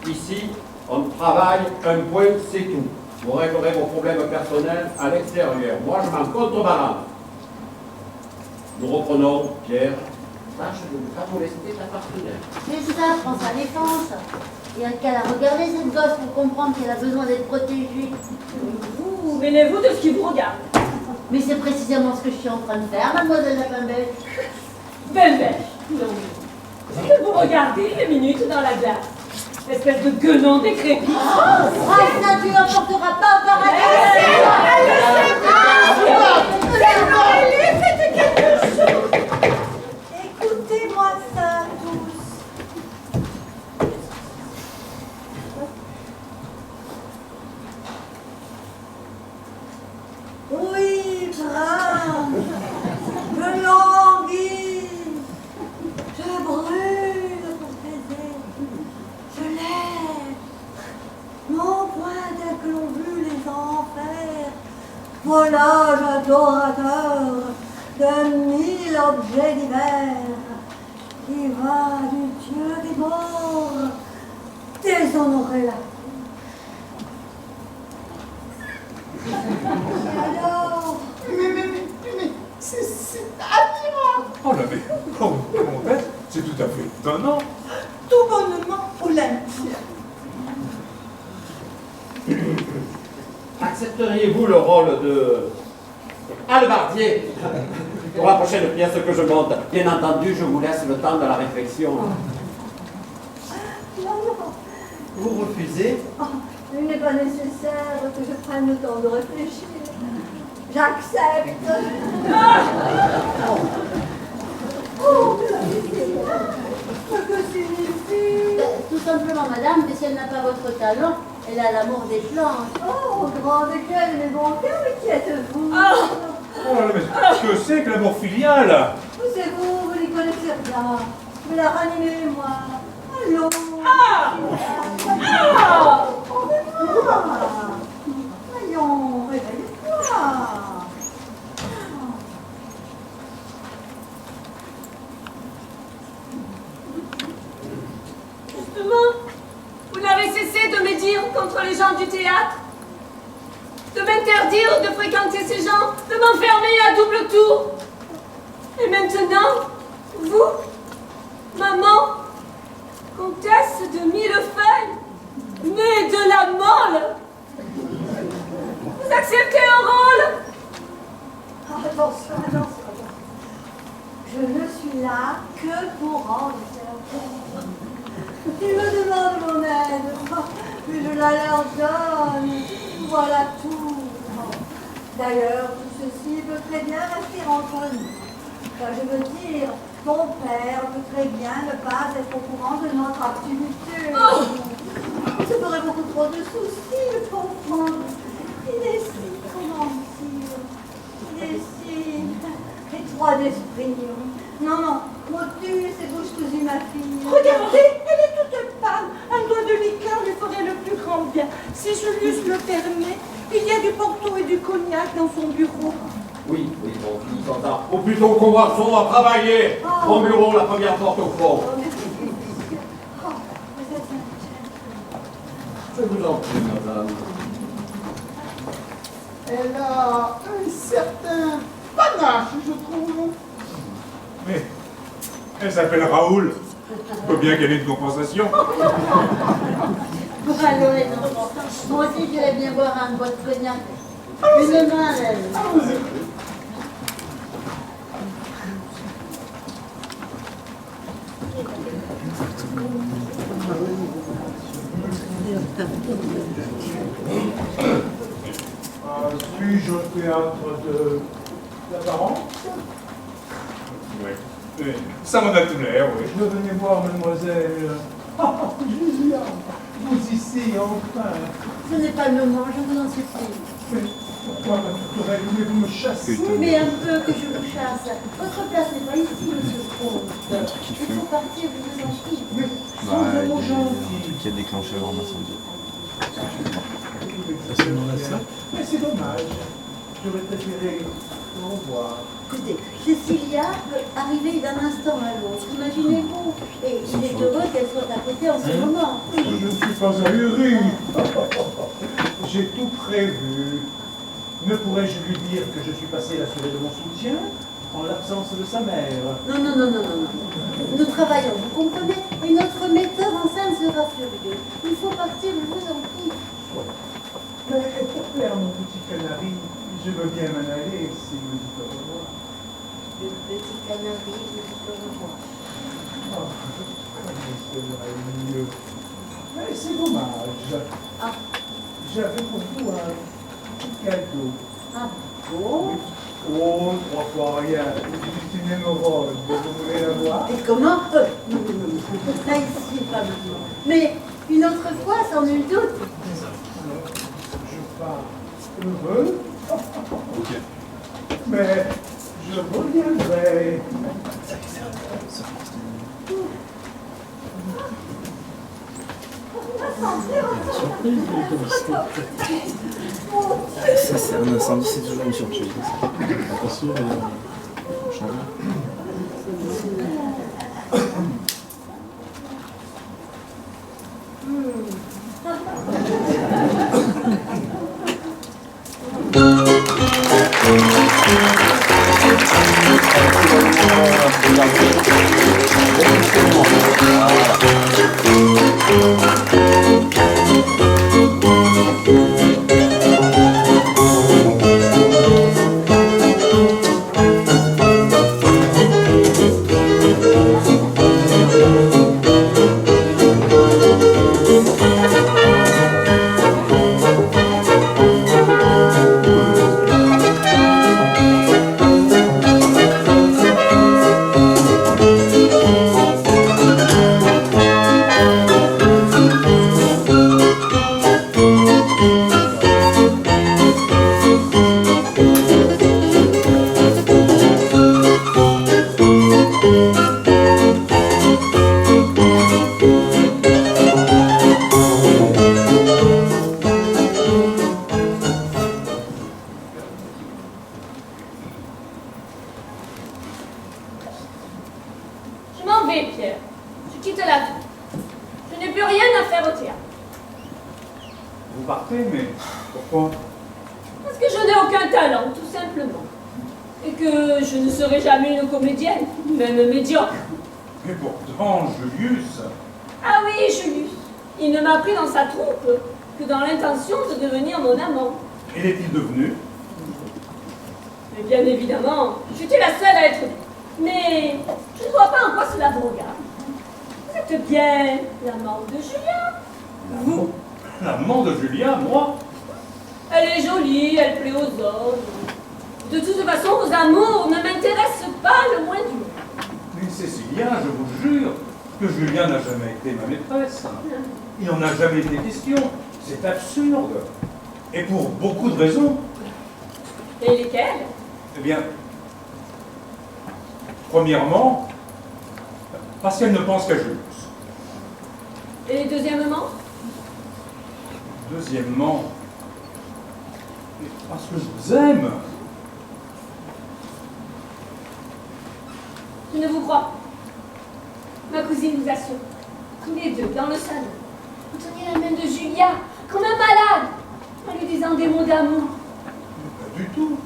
Ici, on travaille, un point, c'est tout. Vous réglerez vos problèmes personnels à l'extérieur. Moi, je m'en contrebalance. Nous reprenons, Pierre. Tâche de ne pas molester ta partenaire. Mais ça, prends sa défense. Il n'y a qu'à la regarder, cette gosse, pour comprendre qu'elle a besoin d'être protégée. Vous mêlez-vous de ce qui vous regarde. Mais c'est précisément ce que je suis en train de faire, mademoiselle Lapin-Bêche. Ben, non. C'est que vous regardez les minutes dans la glace. Espèce de guenon décrépit. Ah, ça, tu n'emporteras pas au paradis. Faites quelque chose. Écoutez-moi ça, tous. Oui, brave. Je languis. Je brûle pour baiser. Je l'aime. Non, point tel que l'on veut les enfers. volage adorateur de 1000 objets divers, qui va du Dieu des morts déshonorer la vie. Et alors, Mais, c'est admirable. Oh là, mais comment est-ce? C'est tout à fait étonnant. Tout bonnement olympien. Accepteriez-vous le rôle de hallebardier pour la prochaine pièce que je monte? Bien entendu, je vous laisse le temps de la réflexion. non. Vous refusez? Oh, il n'est pas nécessaire que je prenne le temps de réfléchir. J'accepte. Oh, ce que signifie? Tout simplement, madame, que si elle n'a pas votre talent, elle a l'amour des planches. Oh, grande école, mes bons cœurs, mais qui êtes-vous? Oh là là, mais que c'est que l'amour filial? C'est vous n'y connaissez rien. Mais la ranimez, moi. Allons. Voyons, réveille-toi. Justement, vous n'avez cessé de me dire contre les gens du théâtre, de m'interdire de fréquenter ces gens, de m'enfermer à double tour. Et maintenant, vous, maman, comtesse de Millefeuille, née de la Mole, vous acceptez un rôle? Attention. Je ne suis là que pour rendre service. Ils me demandent mon aide, mais je la leur donne. Voilà tout. D'ailleurs, tout ceci peut très bien rester entre nous. Enfin, je veux dire, ton père peut très bien ne pas être au courant de notre activité. Ça ferait beaucoup trop de soucis de comprendre. Il est si, comment dire, il est si étroit d'esprit. Non, Motus et bouche cousue, ma fille. Regardez, elle est toute pâle. Un doigt de liqueur lui ferait le plus grand bien. Si Julius le permet, il y a du porto et du cognac dans son bureau. Oui, bon, tout ça. Ou plutôt qu'on va travailler. Mon bureau, la première porte au fond. Je vous en prie, madame. Elle a un certain panache, je trouve. Mais elle s'appelle Raoul. Il faut bien qu'elle ait une compensation. Allons les enfants. Moi aussi, j'irais bien boire un bois de cognac. Une main, elle. Suis-je au théâtre de l'apparence? Oui. Ça m'en a tout l'air, oui. Je venais voir mademoiselle. Oh, Julia, vous ici, enfin. Ce n'est pas le moment, je vous en supplie. Mais pourquoi voulez-vous me chasser? Mais un peu que je vous chasse. Votre place n'est pas ici, monsieur Strauss. Il faut partir, je vous en prie. Mais Bah, il y a un truc qui a déclenché vraiment incendie. mais c'est dommage. J'aurais préféré au revoir. Écoutez, Cécilia peut arriver d'un instant à l'autre, imaginez-vous. Et il est heureux qu'elle soit à côté en ce moment. Je ne suis pas ahuri. J'ai tout prévu. Ne pourrais-je lui dire que je suis passé l'assurer de mon soutien en l'absence de sa mère? Non. Nous travaillons, vous comprenez? Et notre metteur en scène sera furieux. Il faut partir, je vous en prie. Mais pour plaire à mon petit canari, je veux bien m'en aller s'il me dit au revoir. Le petit canari, je vous revoir. Oh, ce serait mieux. Mais c'est dommage. Ah. J'avais pour vous un petit cadeau. Ah bon? Oh, 3 fois rien. C'est une émeraude. Vous voulez la voir? Et comment? Non. Là, ici, pas maintenant. Mais une autre fois, sans nul doute. Je pars heureux. Mais je reviendrai. Ça, c'est un incendie, c'est toujours une surprise. Attention, Change. Je m'en vais, Pierre. Je quitte la vie. Je n'ai plus rien à faire au théâtre. Vous partez, mais pourquoi? Parce que je n'ai aucun talent, tout simplement. Et que je ne serai jamais une comédienne, même médiocre. Mais pourtant, Julius... Ah oui, Julius. Il ne m'a pris dans sa troupe que dans l'intention de devenir mon amant. Et est-il devenu? Mais bien évidemment, j'étais la seule à être vue. Mais je ne vois pas en quoi cela vous regarde. Vous êtes bien l'amant de Julien. Vous. L'amant de Julien, moi? Elle est jolie, elle plaît aux hommes. De toute façon, vos amours ne m'intéressent pas le moins du monde. Mais Cécilia, je vous jure que Julien n'a jamais été ma maîtresse. Il n'en a jamais été question. C'est absurde. Et pour beaucoup de raisons. Et lesquelles? Eh bien, premièrement, parce qu'elle ne pense qu'à Julius. Et deuxièmement? Deuxièmement, parce que je vous aime. Je ne vous crois pas. Ma cousine vous assure, tous les deux, dans le salon, vous teniez la main de Julia, comme un malade, en lui disant des mots d'amour. Pas du tout.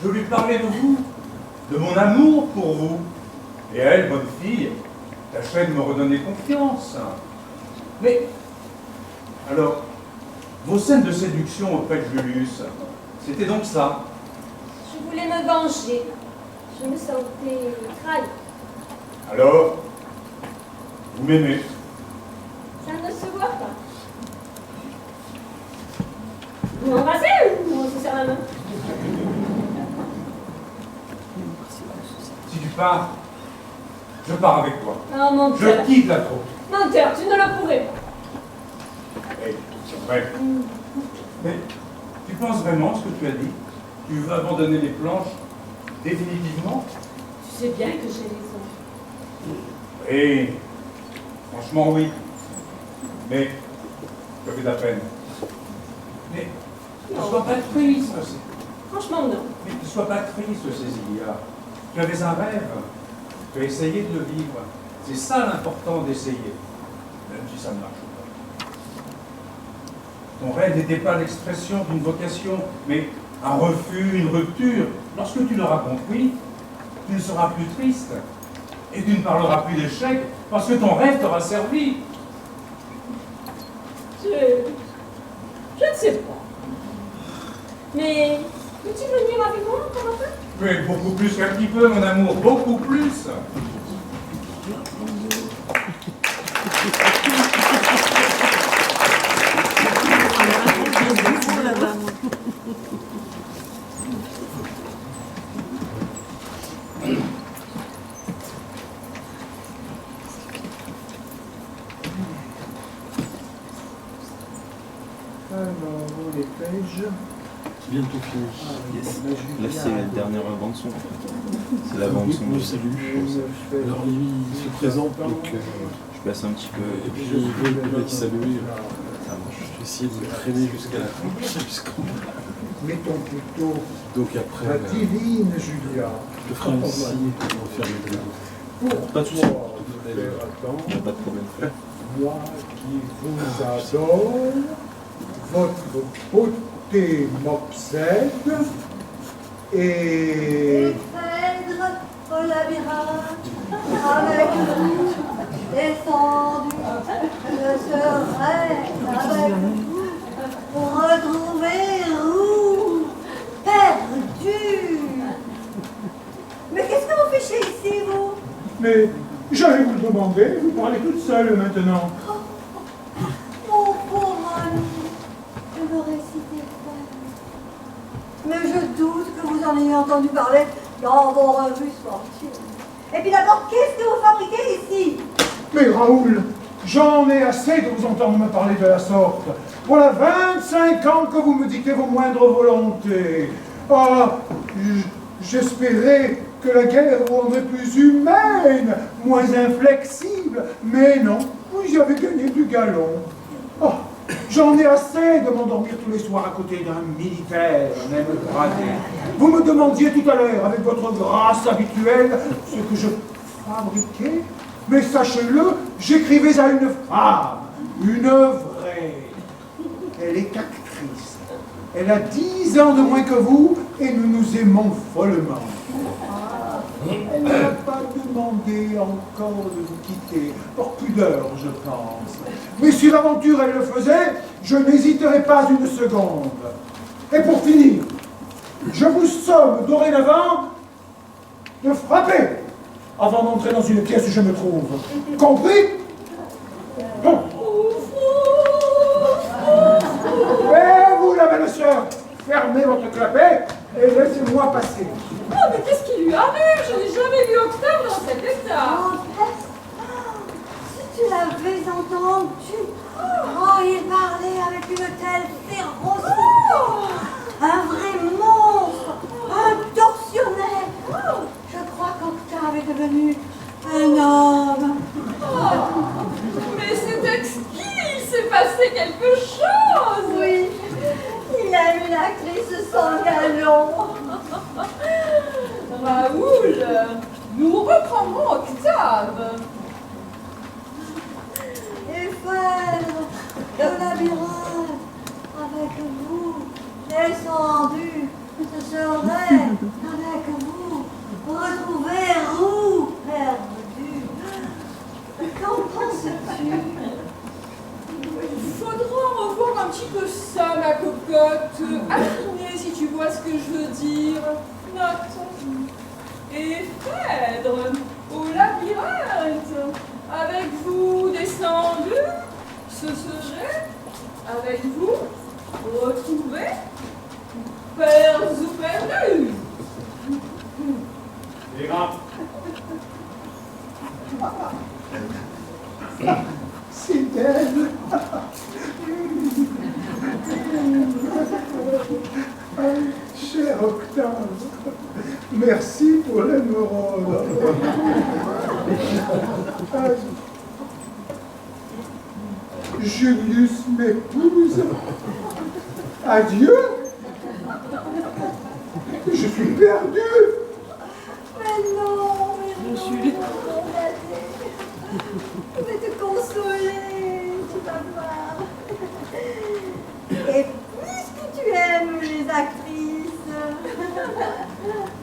Je lui parlais de vous, de mon amour pour vous. Et elle, bonne fille, tâchait de me redonner confiance. Mais, alors, vos scènes de séduction auprès de Julius, c'était donc ça? Je voulais me venger. Je me sentais trahie. Alors, vous m'aimez? Ça ne se voit pas. Vous m'embrassez ou vous se serrez la main? Si tu pars, je pars avec toi. Oh, menteur. Je quitte la troupe. Menteur, tu ne le pourrais pas. Eh, c'est vrai. Mais tu penses vraiment ce que tu as dit? Tu veux abandonner les planches définitivement? Tu sais bien que j'ai raison. Oui, franchement oui. Mais ça fait de la peine. Mais ne sois pas triste. Franchement, non. Mais ne sois pas triste, Cécilia. Tu avais un rêve. Tu as essayé de le vivre. C'est ça l'important d'essayer. Même si ça ne marche pas. Ton rêve n'était pas l'expression d'une vocation, mais un refus, une rupture. Lorsque tu l'auras compris, tu ne seras plus triste. Et tu ne parleras plus d'échec parce que ton rêve t'aura servi. Je ne sais pas. Mais peux-tu venir avec moi encore un peu? Mais beaucoup plus qu'un petit peu, mon amour, beaucoup plus. Alors, les pages. Bientôt fini. Yes. Là, c'est la dernière bande-son. C'est la bande-son. Le salut. Alors, lui, il se présente, donc je passe un petit peu. et puis il veut qu'il salue. Ça marche. essayer de me traîner jusqu'à la fin. Jusqu'en bas. Mettons plutôt Donc après, la divine Julia. je ferai un signe pour faire le débat. Pour Pas de souci. toi, frère Adam, Il n'y a pas de problème. moi qui vous adore, votre beauté m'obsède et... Phèdre au labyrinthe, avec vous, descendu, je serai avec vous pour retrouver vous, perdu. Mais qu'est-ce que vous fichez ici, vous? Mais j'allais vous le demander, vous parlez toute seule maintenant. Mon pauvre ami, je me récitais Phèdre. Mais je doute que vous en ayez entendu parler dans vos revues sportives. Et puis d'abord, qu'est-ce que vous fabriquez ici? Mais Raoul, j'en ai assez de vous entendre me parler de la sorte. Voilà 25 ans que vous me dictez vos moindres volontés. Ah, j'espérais que la guerre vous rendrait plus humaine, moins inflexible. Mais non, vous y avez gagné du galon. Oh, j'en ai assez de m'endormir tous les soirs à côté d'un militaire, même gradé. Vous me demandiez tout à l'heure, avec votre grâce habituelle, ce que je fabriquais. Mais sachez-le, j'écrivais à une femme, une vraie. Elle est actrice. Elle a 10 ans de moins que vous et nous nous aimons follement. Elle n'a pas demandé encore de vous quitter, par pudeur, je pense. Mais si l'aventure elle le faisait, je n'hésiterai pas une seconde. Et pour finir, je vous somme dorénavant de frapper avant d'entrer dans une pièce où je me trouve. Compris? Bon. Et vous, la belle sœur, fermez votre clapet et laissez-moi passer. Oh, mais qu'est-ce qui lui arrive? Je n'ai jamais vu Octave dans cet état. Si tu l'avais entendu, il parlait avec une telle férocité. Un vrai monstre, un tortionnaire. Je crois qu'Octave est devenu un homme. Mais c'est exquis, il s'est passé quelque chose. Oui, il a une actrice sans galon. Raoul, nous reprendrons Octave. Et Phèdre, le labyrinthe, avec vous, descendu, je serai avec vous, retrouver vous, perdu. Qu'en penses-tu? Il faudra revoir un petit peu ça, ma cocotte. Affiner, si tu vois ce que je veux dire. Note. Et Phèdre, au labyrinthe, avec vous descendu, ce serait, avec vous, retrouver, perdu ou perdu. Les gars. C'est elle. Cher Octave, merci pour l'émeraude. Julius m'épouse. Adieu. Je suis perdu. Mais non, je suis je vais te consoler, tu vas voir. Et puisque tu aimes les actrices,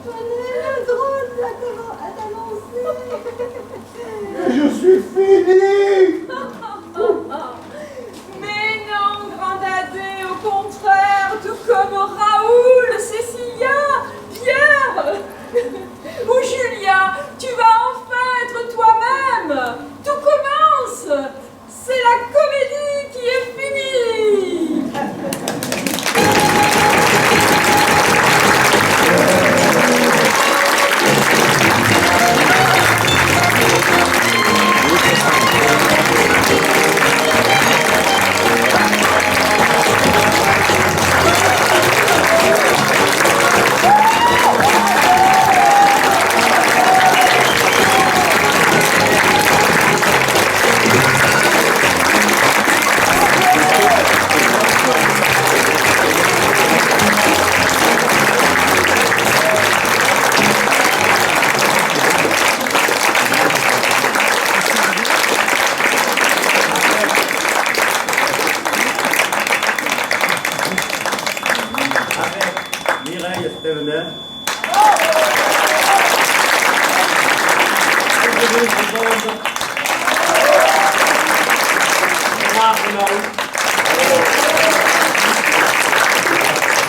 j'en ai le drôle à t'annoncer. Je suis fini. Mais non, grand dadé, au contraire, tout comme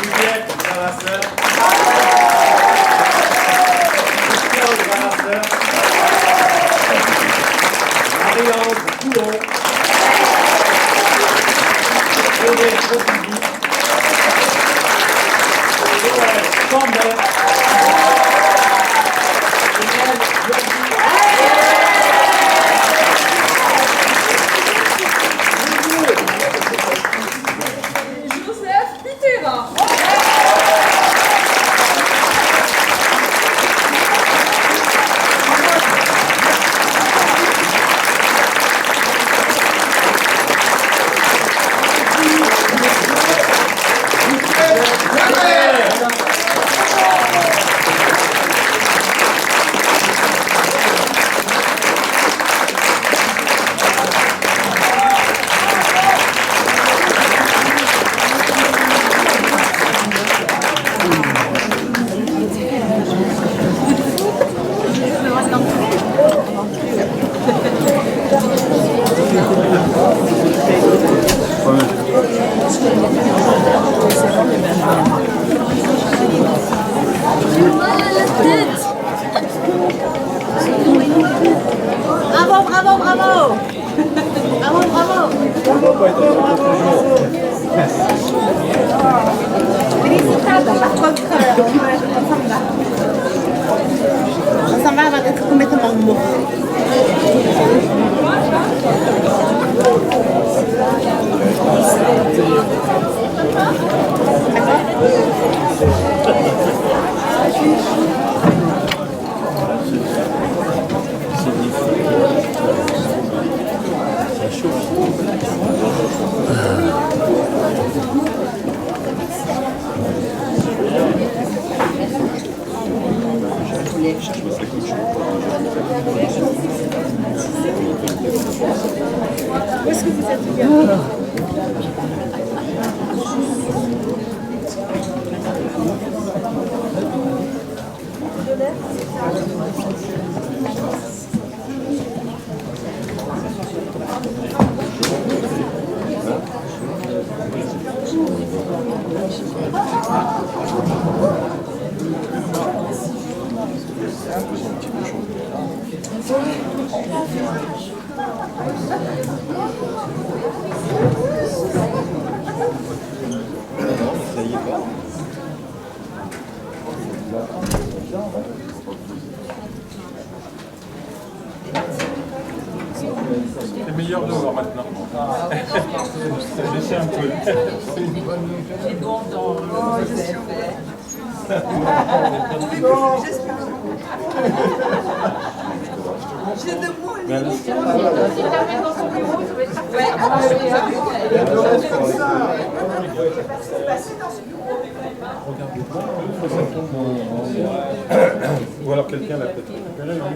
Juliette, la sœur. Marie-Ange Coulon. René Rosilly. Joël Chambert. Joseph Pitera. Bravo, bravo, bravo. Bravo, bravo. Samba va être complètement mort. Où est-ce que vous êtes bien? Ça y est pas. C'est meilleur dehors maintenant. Ça baissé un peu. J'ai de moi une Ou alors quelqu'un l'a peut-être récupéré, oui.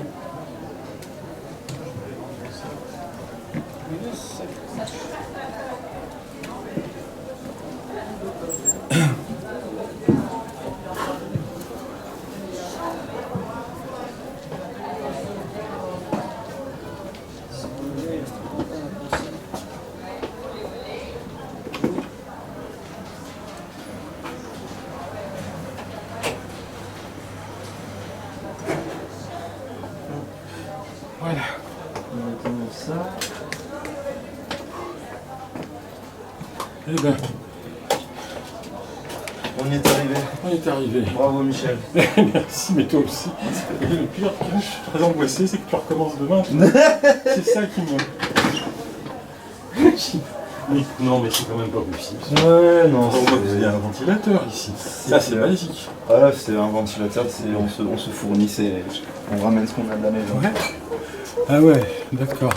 Voilà. Maintenant ça. Eh ben, On y est arrivé. on est arrivé. Bravo Michel. Merci, mais toi aussi. Et le pire, je suis très angoissé, c'est que tu recommences demain. C'est ça qui me... Mais non, mais c'est quand même pas possible. Ouais, non, Il y a un ventilateur ici. Ça, c'est magique. Ah, c'est un ventilateur, on se fournit, on ramène ce qu'on a de la maison. Ouais. Ah ouais, d'accord.